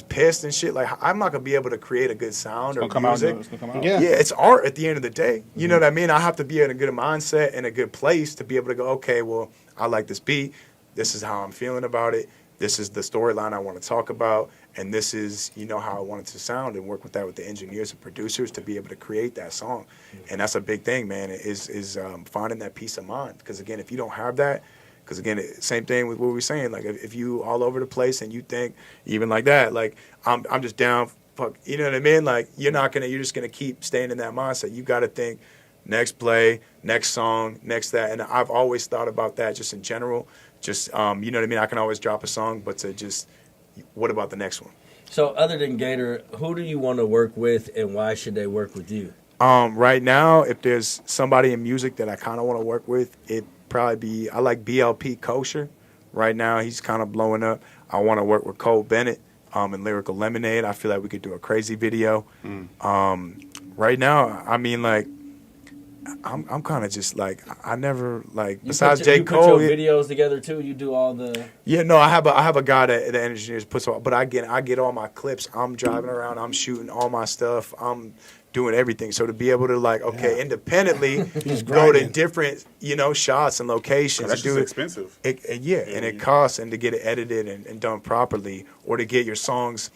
pissed and shit, like I'm not gonna be able to create a good sound or music. Yeah, it's art at the end of the day. You know what I mean? I have to be in a good mindset and a good place to be able to go, okay, well, I like this beat. This is how I'm feeling about it. This is the storyline I want to talk about, and this is how I want it to sound, and work with that with the engineers and producers to be able to create that song. And that's a big thing, man. Is finding that peace of mind. Because again, if you don't have that. Because again, same thing with what we were saying. Like if you all over the place and you think even like that, like I'm just down, fuck, you know what I mean? Like you're just gonna keep staying in that mindset. You got to think next play, next song, next that. And I've always thought about that just in general. Just you know what I mean? I can always drop a song, but to just what about the next one? So other than Gator, who do you want to work with, and why should they work with you? Right now, if there's somebody in music that I kind of want to work with, probably I like BLP Kosher. Right now, he's kind of blowing up. I want to work with Cole Bennett and Lyrical Lemonade. I feel like we could do a crazy video. Right now, I mean, like, I'm kind of just like I never like You besides put J. you Cole. put your videos together too. You do all the. Yeah, no, I have a guy that engineers puts on, but I get all my clips. I'm driving around, I'm shooting all my stuff, I'm doing everything. So to be able to like independently go to different shots and locations, That's do just it expensive. and it costs, and to get it edited and done properly, or to get your songs,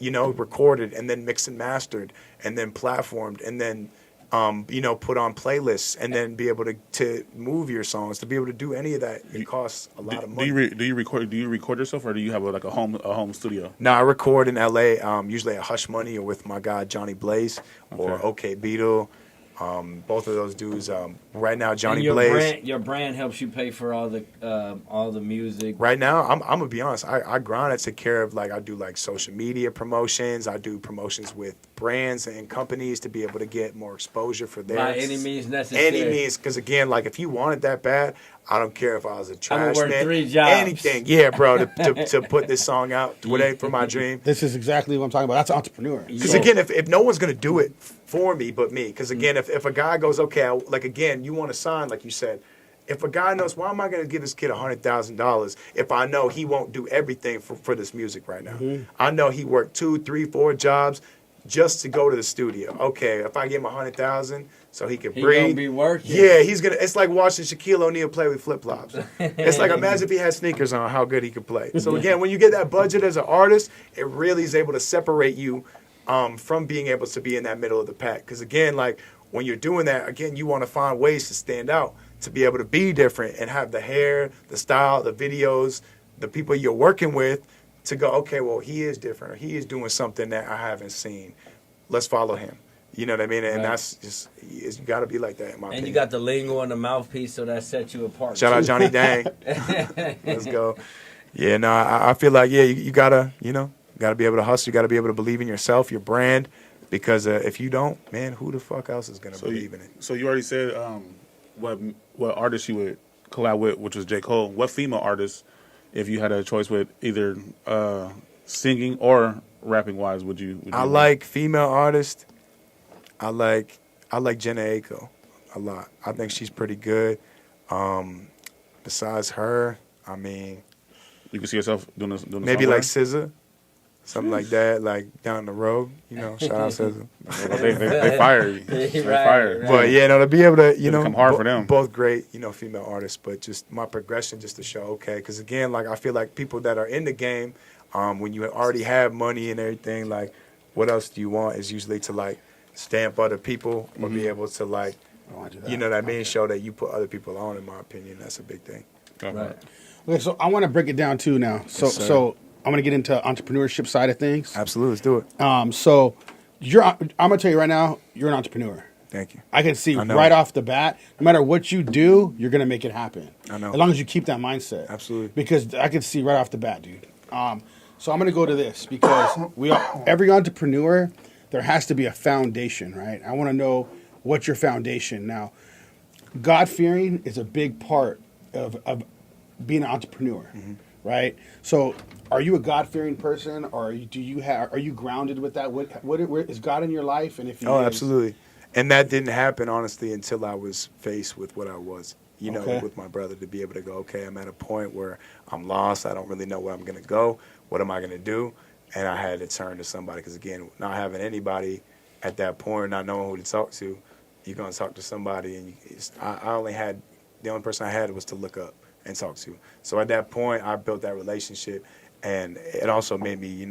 recorded and then mixed and mastered and then platformed and then put on playlists and then be able to move your songs, to be able to do any of that, it costs a lot of money. Do you record yourself, or do you have a home studio? No, I record in LA, usually at Hush Money or with my guy Johnny Blaze or OK Beetle. Both of those dudes. Right now, Johnny Blaze. Your brand helps you pay for all the music. Right now, I'm gonna be honest. I grind. I take care of I do social media promotions. I do promotions with brands and companies to be able to get more exposure for their By any means necessary. Any means, because again, if you want it that bad, I don't care if I was a trash work man, 3 jobs. anything. Yeah, bro, to put this song out, whatever for my dream. This is exactly what I'm talking about. That's entrepreneur. Because again, if no one's gonna do it for me but me, because again, if a guy goes, okay, again, you want to sign, like you said, if a guy knows, why am I going to give this kid $100,000 if I know he won't do everything for this music right now? I know he worked 2, 3, 4 jobs just to go to the studio. Okay, if I give him $100,000 so he can breathe, gonna be working. Yeah, he's gonna. It's like watching Shaquille O'Neal play with flip flops. It's like imagine if he had sneakers on, how good he could play. So again, when you get that budget as an artist, it really is able to separate you from being able to be in that middle of the pack. Because again, when you're doing that, again, you want to find ways to stand out, to be able to be different and have the hair, the style, the videos, the people you're working with to go, okay, well, he is different, or he is doing something that I haven't seen. Let's follow him. You know what I mean? And that's just, you got to be like that in my opinion. And you got the lingo and the mouthpiece, so that sets you apart. Shout out Johnny Dang. Let's go. Yeah, no, I feel like, you got to, got to be able to hustle. You got to be able to believe in yourself, your brand, because if you don't, man, who the fuck else is going to believe in it? So you already said what artist you would collab with, which was J. Cole. What female artist, if you had a choice with either singing or rapping wise, would you I like female artists. I like Jenna Aiko a lot. I think she's pretty good. Besides her, I mean, you can see yourself doing maybe like SZA. Something like that, like down the road, shout out SZA. they fire you. They fire. Right. But to be able to, come hard for them. Both great, female artists, but just my progression just to show, okay, because again, I feel like people that are in the game, when you already have money and everything, what else do you want is usually to stamp other people or be able to you know what I mean, show that you put other people on. In my opinion, that's a big thing. Right. Okay, so I want to break it down too now. So I'm going to get into entrepreneurship side of things. Absolutely, let's do it. So I'm going to tell you right now, you're an entrepreneur. Thank you. I can see right off the bat, no matter what you do, you're going to make it happen. I know. As long as you keep that mindset. Absolutely. Because I can see right off the bat, dude. So I'm going to go to this because every entrepreneur, there has to be a foundation, right? I want to know what's your foundation. Now, God-fearing is a big part of being an entrepreneur, right? So are you a God-fearing person, or are you grounded with that? What is God in your life? And if absolutely. And that didn't happen, honestly, until I was faced with what I was, with my brother, to be able to go, okay, I'm at a point where I'm lost. I don't really know where I'm going to go. What am I going to do? And I had to turn to somebody, because, again, not having anybody at that point, not knowing who to talk to, you're going to talk to somebody. And the only person I had was to look up and talk to. So at that point, I built that relationship. And it also made me,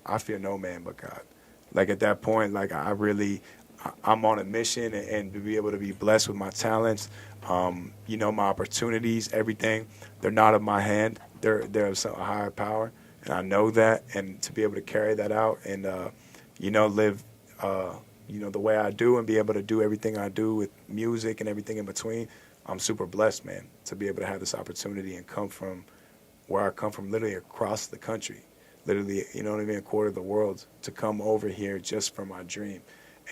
I fear no man but God. At that point, I'm on a mission, and to be able to be blessed with my talents, my opportunities, everything, they're not of my hand. They're of some higher power, and I know that. And to be able to carry that out and, live, the way I do and be able to do everything I do with music and everything in between, I'm super blessed, man, to be able to have this opportunity and come from where I come from, literally across the country, literally, a quarter of the world, to come over here just for my dream.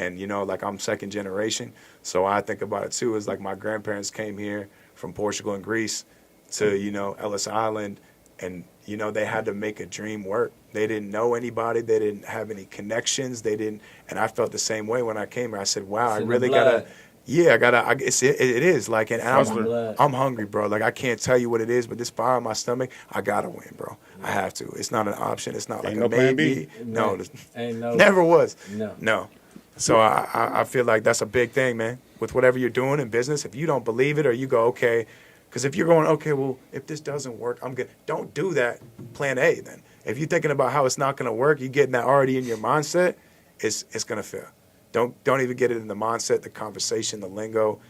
And, I'm second generation, so I think about it, too, is my grandparents came here from Portugal and Greece to, Ellis Island, and, they had to make a dream work. They didn't know anybody. They didn't have any connections. And I felt the same way when I came here. I said, wow, I really got to Yeah, it is like, and Hustler. I'm hungry, bro. Like I can't tell you what it is, but this fire in my stomach, I gotta win, bro. I have to. It's not an option. It's not like Ain't a no plan maybe. B. No, Ain't no. never was. No. So I feel like that's a big thing, man. With whatever you're doing in business, if you don't believe it or you go, okay, because if you're going, okay, well, if this doesn't work, I'm good. Don't do that. Plan A then. If you're thinking about how it's not going to work, you're getting that already in your mindset, it's going to fail. Don't even get it in the mindset, the conversation, the lingo,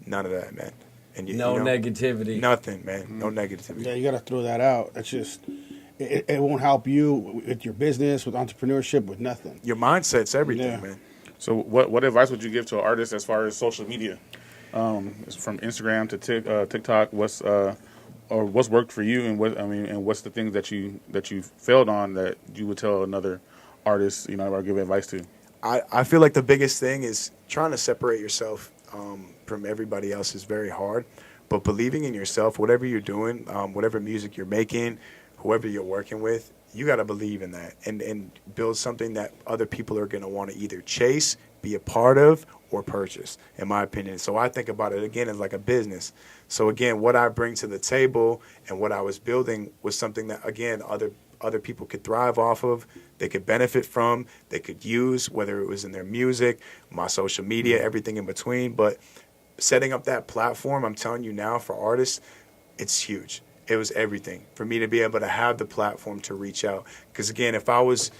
none of that, man. And Negativity. Nothing, man. No negativity. Yeah, you got to throw that out. It's just, it won't help you with your business, with entrepreneurship, with nothing. Your mindset's everything, Yeah. man. So what advice would you give to an artist as far as social media, from Instagram to TikTok? What's worked for you, and what's the things that you failed on that you would tell another artist, or give advice to? I feel like the biggest thing is trying to separate yourself from everybody else is very hard, but believing in yourself, whatever you're doing, whatever music you're making, whoever you're working with, you got to believe in that and build something that other people are going to want to either chase, be a part of, or purchase, in my opinion. So I think about it, again, as like a business. So, again, what I bring to the table and what I was building was something that, again, other people could thrive off of, they could benefit from, they could use, whether it was in their music, my social media, everything in between. But setting up that platform, I'm telling you now, for artists, it's huge. It was everything for me to be able to have the platform to reach out. Because, again, if I was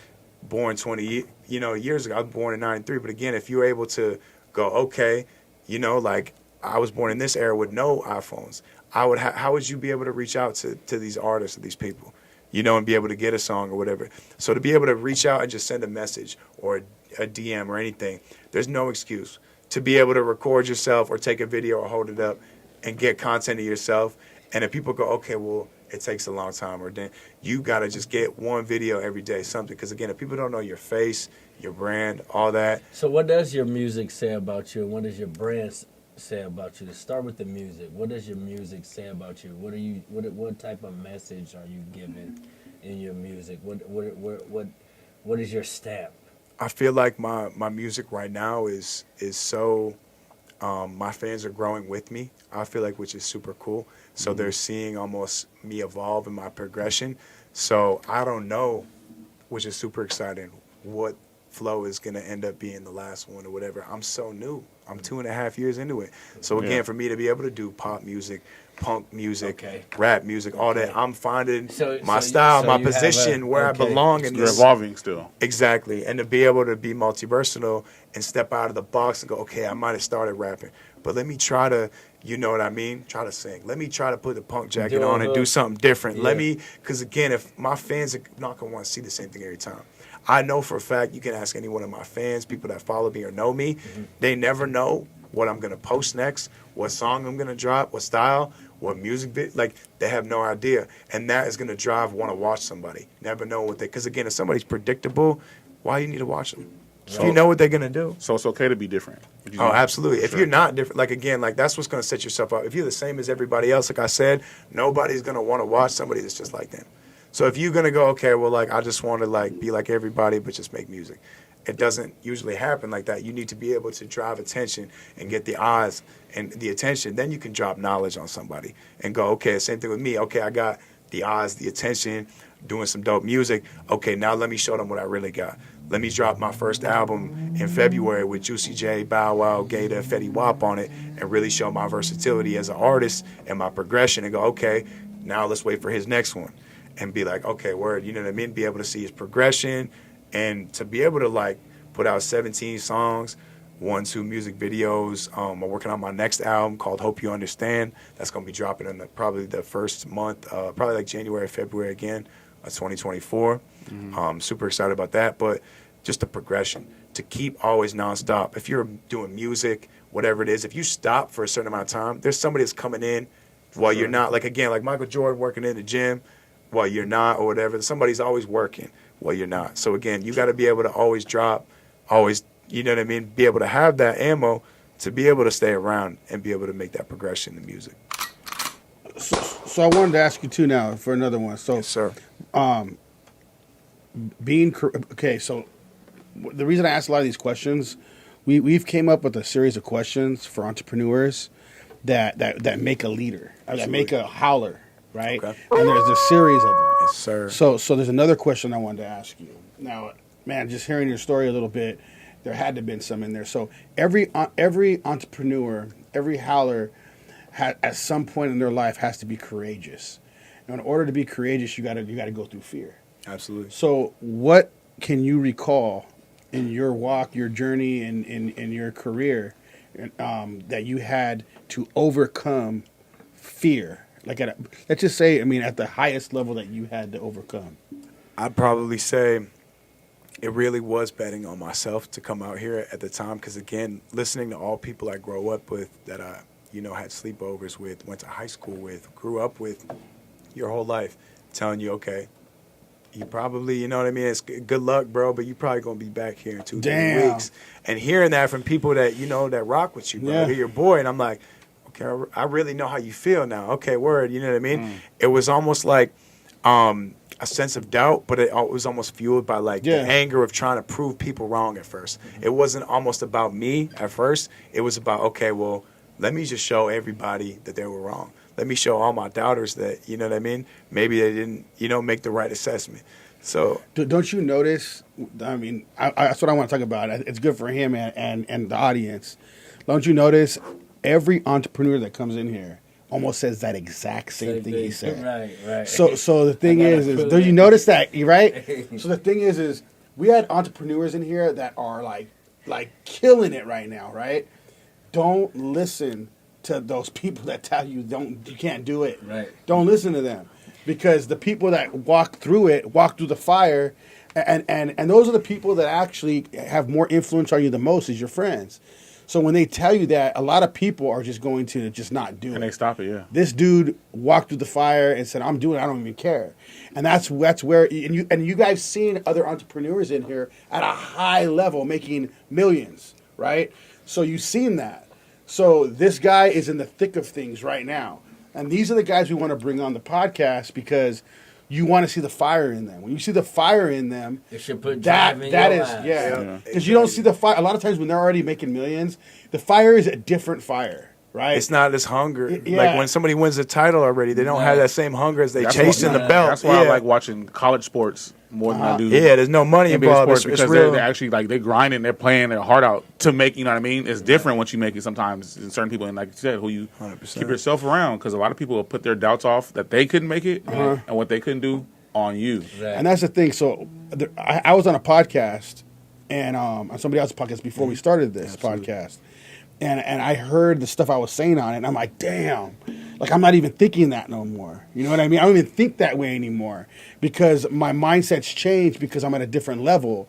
born 20 years ago, I was born in 93, but, again, if you're able to go, okay, like I was born in this era with no iPhones, how would you be able to reach out to these artists or these people? And be able to get a song or whatever. So to be able to reach out and just send a message or a DM or anything, there's no excuse. To be able to record yourself or take a video or hold it up and get content of yourself. And if people go, okay, well, it takes a long time, or then you got to just get one video every day, something. Because, again, if people don't know your face, your brand, all that. So what does your music say about you, and what does your brand say about you? To start with the music, what does your music say about you? What type of message are you giving in your music? What is your stamp? I feel like my music right now is so my fans are growing with me. I feel like, which is super cool. So they're seeing almost me evolve in my progression. So I don't know, which is super exciting, what flow is going to end up being the last one or whatever. I'm so new. I'm 2.5 years into it. So again, for me to be able to do pop music, punk music, rap music, all that, I'm finding my style, my position, where I belong in this. You're evolving still. Exactly. And to be able to be multi-versatile and step out of the box and go, okay, I might have started rapping, but let me try to, try to sing. Let me try to put the punk jacket on and do something different. Yeah. Because again, if my fans are not going to want to see the same thing every time. I know for a fact, you can ask any one of my fans, people that follow me or know me, they never know what I'm going to post next, what song I'm going to drop, what style, what music video. Like, they have no idea. And that is going to drive want to watch somebody. Never know what because again, if somebody's predictable, why do you need to watch them? So, if you know what they're going to do. So it's okay to be different. Oh, absolutely. If you're not different, that's what's going to set yourself up. If you're the same as everybody else, like I said, nobody's going to want to watch somebody that's just like them. So if you're going to go, okay, well, I just want to, be like everybody but just make music. It doesn't usually happen like that. You need to be able to drive attention and get the eyes and the attention. Then you can drop knowledge on somebody and go, okay, same thing with me. Okay, I got the eyes, the attention, doing some dope music. Okay, now let me show them what I really got. Let me drop my first album in February with Juicy J, Bow Wow, Gator, Fetty Wap on it and really show my versatility as an artist and my progression and go, okay, now let's wait for his next one. And be like, okay, word, you know what I mean? Be able to see his progression and to be able to put out 17 songs, 2 music videos. I'm working on my next album called Hope You Understand. That's going to be dropping in probably the first month, probably January, February again, 2024. Super excited about that. But just the progression, to keep always nonstop. If you're doing music, whatever it is, if you stop for a certain amount of time, there's somebody that's coming in while you're not. Like Michael Jordan working in the gym while you're not or whatever. Somebody's always working while you're not. So, again, you got to be able to always drop, always, you know what I mean, be able to have that ammo to be able to stay around and be able to make that progression in music. So I wanted to ask you, too, now for another one. So, yes, sir. So the reason I asked a lot of these questions we've came up with a series of questions for entrepreneurs that make a leader, or that make a howler, right? Okay. And there's a series of them. Yes, sir. So there's another question I wanted to ask you. Now, man, just hearing your story a little bit, there had to have been some in there. So every entrepreneur, every howler, at some point in their life has to be courageous. Now, in order to be courageous, you gotta go through fear. Absolutely. So what can you recall in your walk, your journey, in your career, that you had to overcome fear? Like let's just say, I mean, at the highest level that you had to overcome. I'd probably say it really was betting on myself to come out here at the time. Because again, listening to all people I grew up with, that I, had sleepovers with, went to high school with, grew up with your whole life, telling you, okay, you probably, it's good luck, bro, but you probably going to be back here in 2-3 weeks. And hearing that from people that, that rock with you, bro, they're your boy. And I'm like, okay, I really know how you feel now. Okay, word, you know what I mean? It was almost like a sense of doubt, but it was almost fueled by the anger of trying to prove people wrong at first. It wasn't almost about me at first. It was about, okay, well, let me just show everybody that they were wrong. Let me show all my doubters that, you know what I mean? Maybe they didn't, make the right assessment. So don't you notice? I mean, that's what I want to talk about. It's good for him and the audience. Don't you notice every entrepreneur that comes in here almost says that exact same thing he said. Right. So the thing is don't you notice that, right? So the thing is we had entrepreneurs in here that are like killing it right now, right? Don't listen to those people that tell you you can't do it. Right. Don't listen to them, because the people that walk through the fire, and those are the people that actually have more influence on you the most, is your friends. So when they tell you that, a lot of people are just going to just not do it. And they stop it, yeah. This dude walked through the fire and said, I'm doing it, I don't even care. And that's where, and you guys seen other entrepreneurs in here at a high level making millions, right? So you've seen that. So this guy is in the thick of things right now. And these are the guys we want to bring on the podcast, because you want to see the fire in them. When you see the fire in them, it should put drive in your eyes. Because you don't see the fire. A lot of times when they're already making millions, the fire is a different fire, right? It's not this hunger. Like when somebody wins a title already, they don't have that same hunger as they chasing the belt. That's why I like watching college sports more than I do. Yeah, there's no money involved. Sports, because they're actually they're grinding, they're playing their heart out to make. You know what I mean? It's different once you make it sometimes. In certain people, and like you said, who you 100%. Keep yourself around, because a lot of people will put their doubts off that they couldn't make it and what they couldn't do on you. Right. And that's the thing. So I was on a podcast, and on somebody else's podcast before we started this podcast, and I heard the stuff I was saying on it, and I'm like, damn, like I'm not even thinking that no more. You know what I mean? I don't even think that way anymore, because my mindset's changed, because I'm at a different level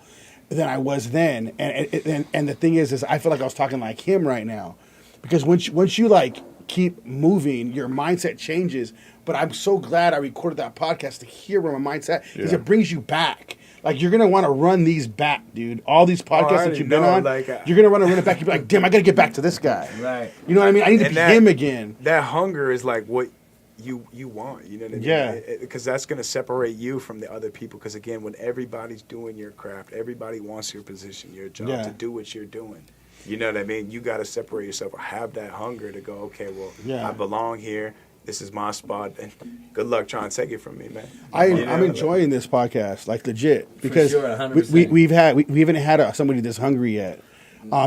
than I was then. And the thing is I feel like I was talking like him right now, because once you like keep moving, your mindset changes. But I'm so glad I recorded that podcast to hear where my mindset's at, because it brings you back. Like, you're going to want to run these back, dude. All these podcasts that you've been on, you're going to want to run it back. You'll be like, damn, I got to get back to this guy. Right. You know what I mean? I need to be him again. That hunger is like what you want, you know what I mean? Yeah. Because that's going to separate you from the other people. Because, again, when everybody's doing your craft, everybody wants your position, your job, to do what you're doing. You know what I mean? You got to separate yourself or have that hunger to go, okay, well, I belong here. This is my spot, and good luck trying to take it from me, man. I'm enjoying this podcast, like legit, because sure, 100%. we haven't had somebody this hungry yet.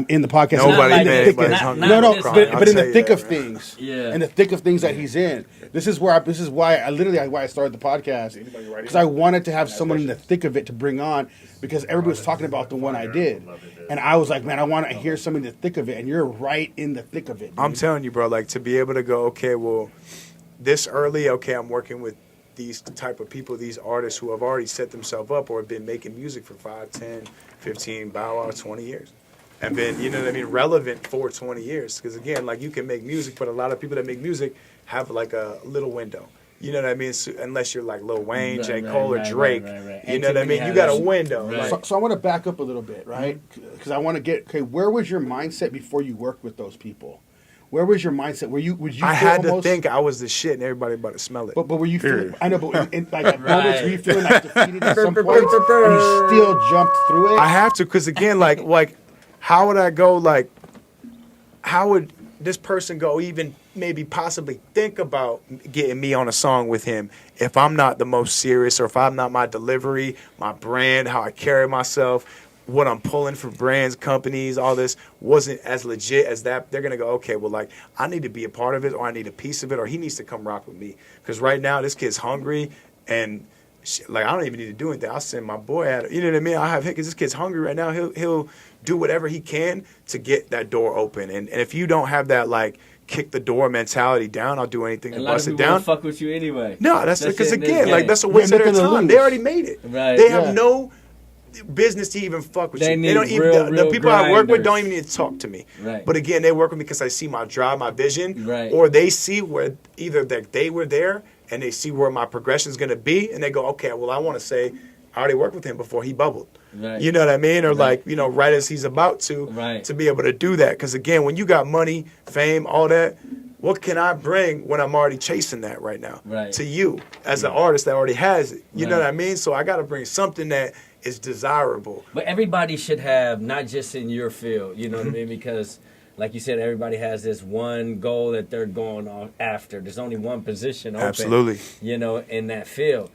In the podcast, Nobody's hungry. But in the thick of things, in the thick of things that he's in. This is why I started the podcast, because I wanted to have someone in the thick of it to bring on, because everybody was talking about the one I did, and I was like, man, I want to hear somebody in the thick of it, and you're right in the thick of it. Dude. I'm telling you, bro, like to be able to go, okay, well, this early, okay, I'm working with these type of people, these artists who have already set themselves up or have been making music for 5, 10, 15, 20 years. And been, you know what I mean, relevant for 20 years. Because, again, like, you can make music, but a lot of people that make music have, like, a little window. You know what I mean? So, unless you're, like, Lil Wayne, J. Cole, or Drake. You know what I mean? You got a window. Right. So I want to back up a little bit, right? Because I want to get, okay, where was your mindset before you worked with those people? Where was your mindset? Would you? I had to think I was the shit, and everybody about to smell it. But were you feeling? I know, but in like moments, were you feeling like defeated at some point, and you still jumped through it? I have to, because again, like how would I go, like, how would this person go even maybe possibly think about getting me on a song with him if I'm not the most serious, or if I'm not, my delivery, my brand, how I carry myself, what I'm pulling for brands, companies, all this wasn't as legit as that. They're going to go, okay, well, like, I need to be a part of it, or I need a piece of it, or he needs to come rock with me. Because right now, this kid's hungry, and like, I don't even need to do anything. I'll send my boy at it. You know what I mean? I have him, because this kid's hungry right now. He'll do whatever he can to get that door open. And if you don't have that, like, kick the door mentality down, I'll do anything to bust it down. Fuck with you anyway. No, that's because, again, like, that's a You're waste of their making a time. lose. They already made it. Right. They have no business to even fuck with They you. need They don't even real, the real people I work with grinders. don't even need to talk to me. Right. But again, they work with me because I see my drive, my vision, Right. or they see where either that they were there and they see where my progression is going to be, and they go, okay, well, I want to say I already worked with him before he bubbled. Right. You know what I mean? Or like, you know, right as he's about to Right. be able to do that. Because again, when you got money, fame, all that, what can I bring when I'm already chasing that right now Right. to you as an artist that already has it? You know Right. what I mean? So I got to bring something that is desirable. But everybody should have, not just in your field, you know what I mean? Because, like you said, everybody has this one goal that they're going on after. There's only one position open, Absolutely. you know, in that field.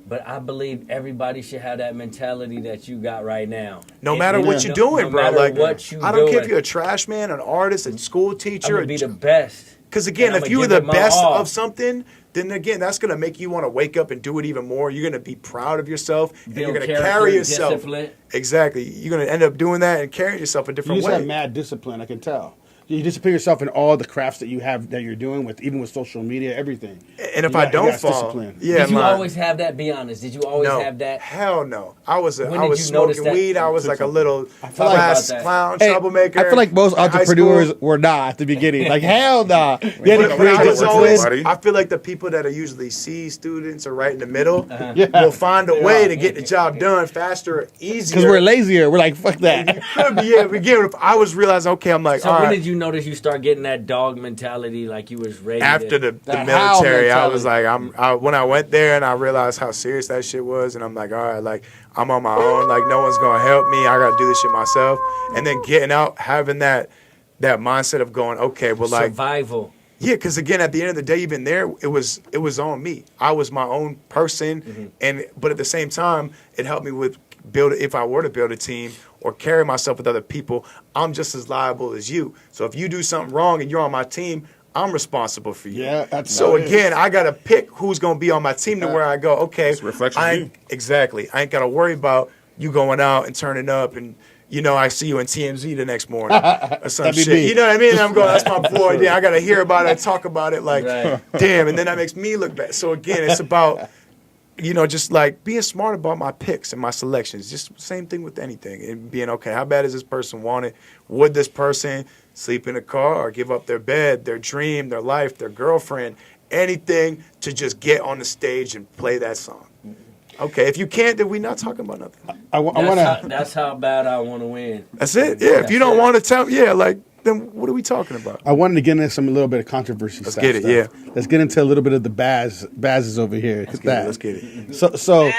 But I believe everybody should have that mentality that you got right now. No matter what you're no doing, bro. matter Like, what you I don't care if doing. you're a trash man, an artist, a school I'm teacher. gonna be the best. Because again, and if I'ma you were give the it my best all. of something, then again, that's going to make you want to wake up and do it even more. You're going to be proud of yourself, and Build you're going to character, carry yourself. discipline. Exactly. You're going to end up doing that and carrying yourself a You different just way. have mad discipline, I can tell. You discipline yourself in all the crafts that you have, that you're doing, with even with social media, everything. And if You I got- you don't got fall, discipline. yeah, Did you line. always have that? Be honest. Did you always No, have that? hell no. I was When I did was you notice smoking that? weed. I was like a little feel like- class About that. clown, Hey, troublemaker. I feel like most in high entrepreneurs school. were not at the beginning. Like, hell nah. You had to But create I was discipline. always, buddy. I feel like the people that are usually C students or right in the middle Yeah. will find a way to get the job done faster, easier. Because we're lazier. We're like, fuck that. Could be, yeah. But again, if I was realizing, okay, I'm like, So all when right. did you notice you start getting that dog mentality, like you was ready? After to, the That Howler military, I was like, mentality. when I went there and I realized how serious that shit was, and I'm like, all right, like, I'm on my own, like, no one's gonna help me, I gotta do this shit myself. And then getting out, having that mindset of going, okay, well, like, survival. yeah, because again, at the end of the day, even there, it was on me. I was my own person, but at the same time, it helped me with if I were to build a team or carry myself with other people, I'm just as liable as you. So if you do something wrong and you're on my team, I'm responsible for you. Yeah, that's so how it again, I gotta pick who's gonna be on my team to where I go. Okay, It's a reflection of I you. ain't- exactly. I ain't gotta worry about you going out and turning up and. You know, I see you in TMZ the next morning or some That'd be shit. me. You know what I mean? I'm going, that's my boy. Yeah, I got to hear about it, talk about it. Like, Right. damn. And then that makes me look bad. So again, it's about, you know, just like being smart about my picks and my selections. Just same thing with anything. And being, okay, how bad does this person want it? Would this person sleep in a car or give up their bed, their dream, their life, their girlfriend, anything to just get on the stage and play that song? Okay, if you can't, then we're not talking about nothing. I want to. That's how bad I want to win. That's it. Yeah, if you don't want to tell, yeah, like, then what are we talking about? I wanted to get into a little bit of controversy. Let's stuff, get it, yeah. Let's get into a little bit of the Bazzes over here. Let's get it. So,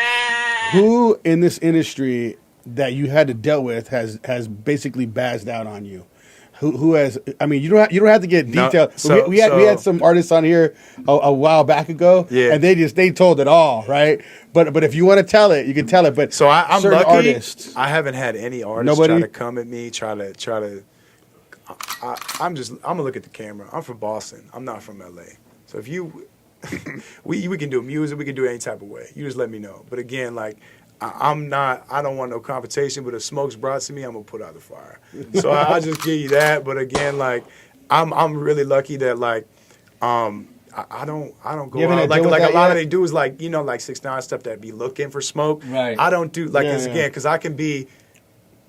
who in this industry that you had to deal with has basically bazzed out on you? Who has? I mean, you don't have to get No, detailed. so- we had some artists on here a while back ago, Yeah. and they told it all, right? But if you want to tell it, you can tell it. But So I'm certain lucky. artists, I haven't had any artists Nobody? try to come at me, try to. I'm gonna look at the camera. I'm from Boston. I'm not from LA. So if you, we can do music. We can do it any type of way. You just let me know. But again, like. I'm not. I don't want no confrontation. But if smoke's brought to me, I'm gonna put out the fire. So I'll just give you that. But again, like I'm really lucky that like I don't go You haven't out had like deal with a that lot yet? of they do is like like 6ix9ine stuff that be looking for smoke. Right. I don't do like Yeah, this yeah. again because I can be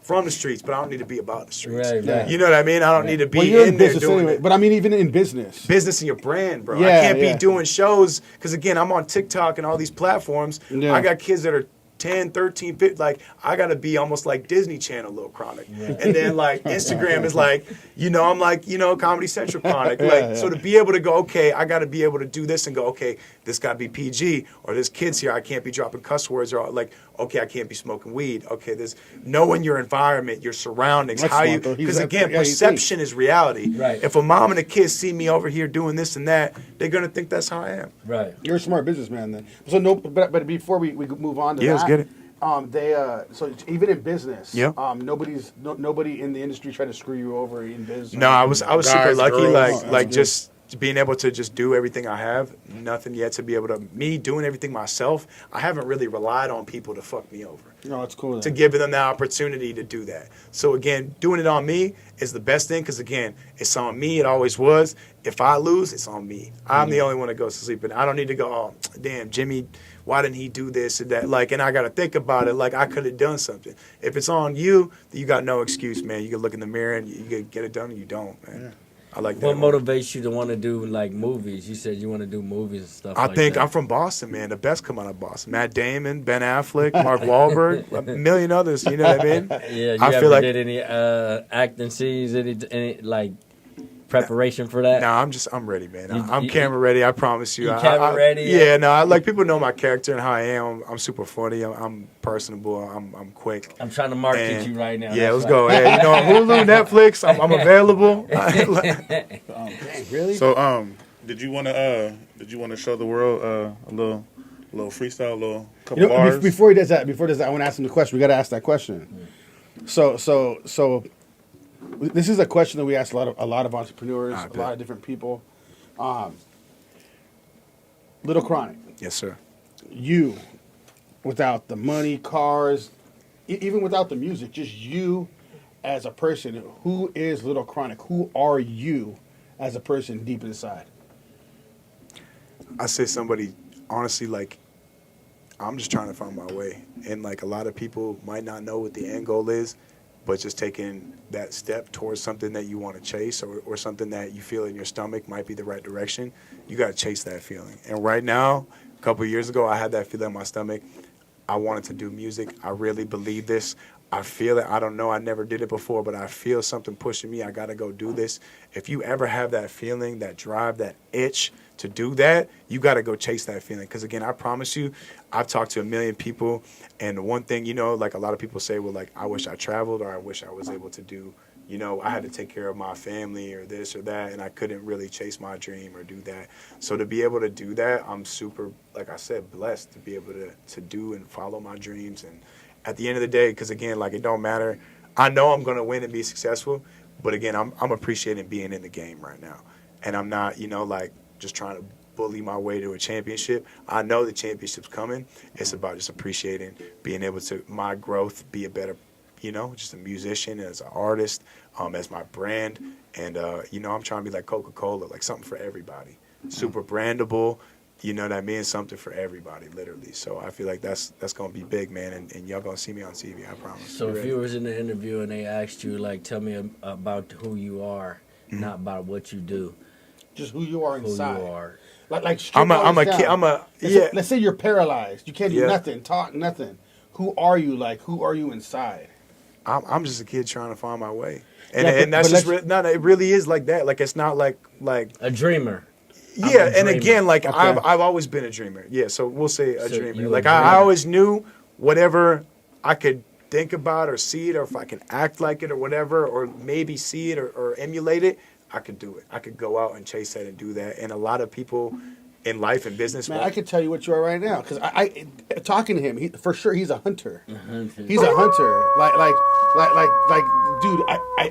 from the streets, but I don't need to be about the streets. Right, right. You know what I mean? I don't need to be well, you're in in there business doing anyway. it. But I mean, even in business, Business in your brand, bro. I Yeah, can't yeah. be doing shows because again, I'm on TikTok and all these platforms. Yeah. I got kids that are 10, 13, 15, like I gotta be almost like Disney Channel Lil Chronic. And then like Instagram is like, I'm like, Comedy Central Chronic. Like, so to be able to go, okay, I gotta be able to do this and go, okay, this gotta be PG, or this kid's here, I can't be dropping cuss words, or like, okay, I can't be smoking weed. Okay, there's knowing your environment, your surroundings, That's how you, smart, though. because again, perception is reality. Right. If a mom and a kid see me over here doing this and that, they're gonna think that's how I am. Right. You're a smart businessman then. So but before we move on to Yeah, let's that, get it. So even in business, Yeah. nobody in the industry tried to screw you over in business. No, I was super Guys, lucky, girls. like just being able to just do everything I have. Nothing yet to be able to me doing everything myself. I haven't really relied on people to fuck me over. No, it's cool. To give them the opportunity to do that. So again, doing it on me is the best thing because again, it's on me. It always was. If I lose, it's on me. I'm the only one that goes to sleep, and I don't need to go. Oh, damn, Jimmy, why didn't he do this or that? Like, and I got to think about it. Like, I could have done something. If it's on you, then you got no excuse, man. You can look in the mirror and you can get it done, and you don't, man. Yeah. I like that. What motivates you to want to do like movies? You said you want to do movies and stuff. I like think that. I'm from Boston, man. The best come out of Boston. Matt Damon, Ben Affleck, Mark Wahlberg, a million others. You know what I mean? Yeah. You I ever feel like did any acting scenes? Any like preparation for that? No, I'm ready, man. I'm camera ready. I promise you. You camera ready? Yeah, no. I like people know my character and how I am. I'm super funny. I'm personable. I'm quick. I'm trying to market And you right now. Yeah, That's let's right. go. Hey, Hulu, Netflix. I'm available. Really? So, did you want to show the world a little freestyle, a little couple bars? Before he does that, I want to ask him the question. We got to ask that question. So, this is a question that we ask a lot of entrepreneurs, a lot of different people. Lil Chronic, Yes, sir. you, without the money, cars, even without the music, just you as a person. Who is Lil Chronic? Who are you as a person deep inside? I say somebody, honestly, like, I'm just trying to find my way. And, like, a lot of people might not know what the end goal is, but just taking that step towards something that you want to chase or something that you feel in your stomach might be the right direction, you got to chase that feeling. And right now, a couple of years ago, I had that feeling in my stomach. I wanted to do music. I really believe this. I feel it. I don't know. I never did it before, but I feel something pushing me. I got to go do this. If you ever have that feeling, that drive, that itch to do that, you got to go chase that feeling. Because, again, I promise you, I've talked to a million people, and the one thing, like a lot of people say, well, like, I wish I traveled or I wish I was able to do, I had to take care of my family or this or that, and I couldn't really chase my dream or do that. So to be able to do that, I'm super, like I said, blessed to be able to do and follow my dreams. And at the end of the day, because, again, like, it don't matter. I know I'm going to win and be successful, but, again, I'm appreciating being in the game right now. And I'm not, like, just trying to bully my way to a championship. I know the championship's coming. It's about just appreciating being able to, my growth, be a better, just a musician, as an artist, as my brand. And, I'm trying to be like Coca-Cola, like something for everybody. Super brandable, you know what I mean? Something for everybody, literally. So I feel like that's going to be big, man. And y'all going to see me on TV, I promise. So if you was in the interview and they asked you, like, tell me about who you are, not about what you do. Just who you are inside. Who you are. Like I'm a kid. Let's say you're paralyzed. You can't do nothing, talk nothing. Who are you? Like, who are you inside? I'm just a kid trying to find my way. And that's just it really is like that. Like, it's not like a dreamer. Yeah, and again, like, okay. I've always been a dreamer. Yeah, so we'll say a dreamer. Like, a dreamer. I always knew whatever I could think about or see it, or if I can act like it or whatever, or maybe see it or emulate it, I could do it. I could go out and chase that and do that. And a lot of people in life and business, man, I can tell you what you are right now because I talking to him. For sure, he's a hunter. He's a hunter. Like, dude,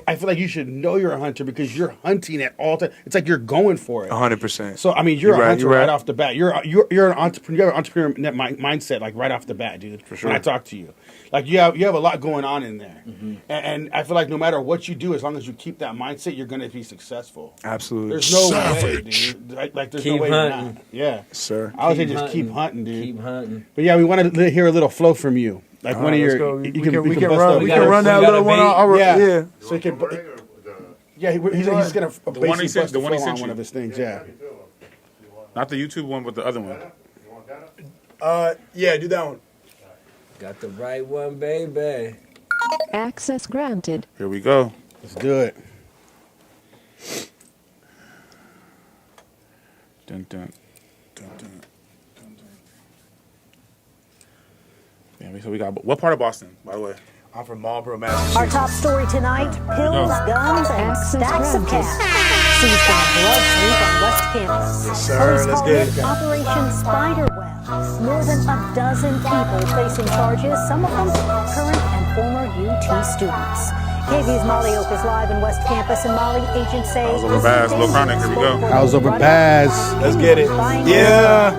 I feel like you should know you're a hunter because you're hunting at all times. It's like you're going for it. 100%. So I mean, you're a hunter right off the bat. You're an entrepreneur. You have an entrepreneur mindset like right off the bat, dude. For sure. When I talk to you, like you have a lot going on in there, and I feel like no matter what you do, as long as you keep that mindset, you're going to be successful. Absolutely. There's no way, dude. Like there's no way you're not. Yeah, sir. I would say just keep hunting, dude. Keep hunting. But yeah, we want to hear a little flow from you. Like one of your, we can run that little one. Yeah. So you can. Yeah, he's gonna basically bust the flow on one of his things. Yeah. Not the YouTube one, but the other one. Yeah, do that one. Got the right one, baby. Access granted. Here we go. Let's do it. Dun, dun, dun, dun, dun, dun. Yeah, so we got what part of Boston, by the way? I'm from Marlboro, Our Massachusetts. top story tonight, pills, guns, and stacks of cash. Seized in a drug sweep on West Campus. Yes, sir. Police Let's calling get it it. Operation Spiderweb. More than a dozen people facing charges, some of them current and former UT students. KV's Molly Oak is live in West Campus, and Molly, agents say... How's over Baz? Lil Chronic, here we go. How's over Baz? Let's get it. Yeah.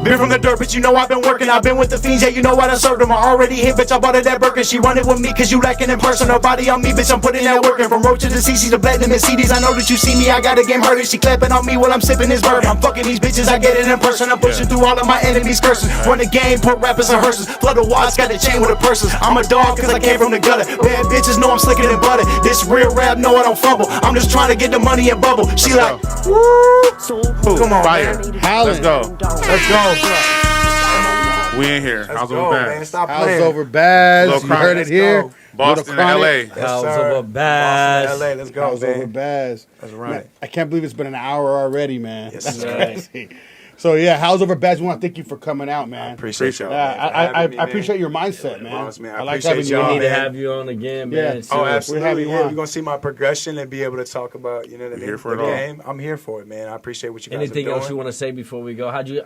Been from the dirt, but you know I've been working. I've been with the fiends, yeah, you know what I served them. I already hit, bitch, I bought her that Birkin. She run it with me, cause you lacking in person. Her body on me, bitch, I'm putting that work in. From road to the CC to platinum and CDs. I know that you see me, I got a game hurting. She clapping on me while I'm sipping this bourbon. I'm fucking these bitches, I get it in person. I'm pushing through all of my enemies' curses. Run the game, put rappers in hearses. Flood the watch, got the chain with the purses. I'm a dog, cause I came from the gutter. Bad bitches know I'm slicker than butter. This real rap, know I don't fumble. I'm just trying to get the money and bubble. She like, woo. Come on, Fire. man. Let's go. Let's go. We in here. How's Go, over man. Baz? Stop How's playing. over Baz? Lil You Chronic, heard it let's here. go. Boston Lil and LA. Chronic. Yes, How's sir. over Baz? Boston, LA. Let's go, How's over man. Baz? That's right. Man, I can't believe it's been an hour already, man. Yes, That's sir. crazy. So yeah, how's over Baz? We want to thank you for coming out, man. Appreciate y'all. Yeah, man, for I having me, man. appreciate your mindset, man. Promise, man. I like appreciate having you y'all, We on. need to man. have you on again, Yeah. man. Oh, Seriously. absolutely. you Yeah, on. we're gonna see my progression and be able to talk about, you know, the here for the it all. game. I'm here for it, man. I appreciate what you guys Anything are doing. else you want to say before we go? How'd you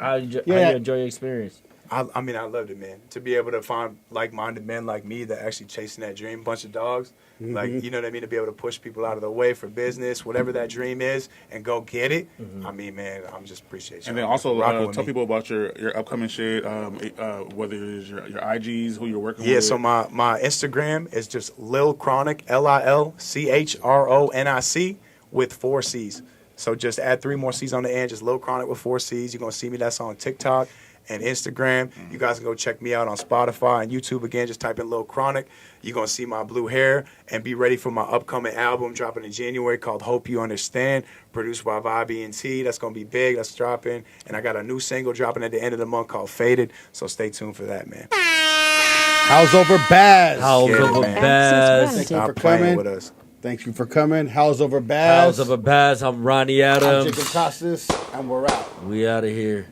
Yeah. enjoy your experience? I mean, I loved it, man. To be able to find like-minded men like me that actually chasing that dream, bunch of dogs, like, you know what I mean, to be able to push people out of the way for business, whatever that dream is, and go get it. I mean, man, I'm just appreciate you. And then also Rocking with tell me. people about your upcoming shit, whether it's your IGs, who you're working with. Yeah, so my Instagram is just Lil Chronic, LilChronic, with 4 C's. So just add 3 more C's on the end, just Lil Chronic with 4 C's. You're going to see me. That's on TikTok and Instagram. You guys can go check me out on Spotify and YouTube again. Just type in Lil Chronic. You're going to see my blue hair and be ready for my upcoming album dropping in January called Hope You Understand, produced by Vibe ENT. That's going to be big. That's dropping. And I got a new single dropping at the end of the month called Faded. So stay tuned for that, man. How's over Baz? How's Get it, over man. Baz? Thank you Stop for playing coming. with us. Thank you for coming. How's over Baz? How's over Baz? I'm Ronnie I'm Adams. Jacob Costas, and we're out. We out of here.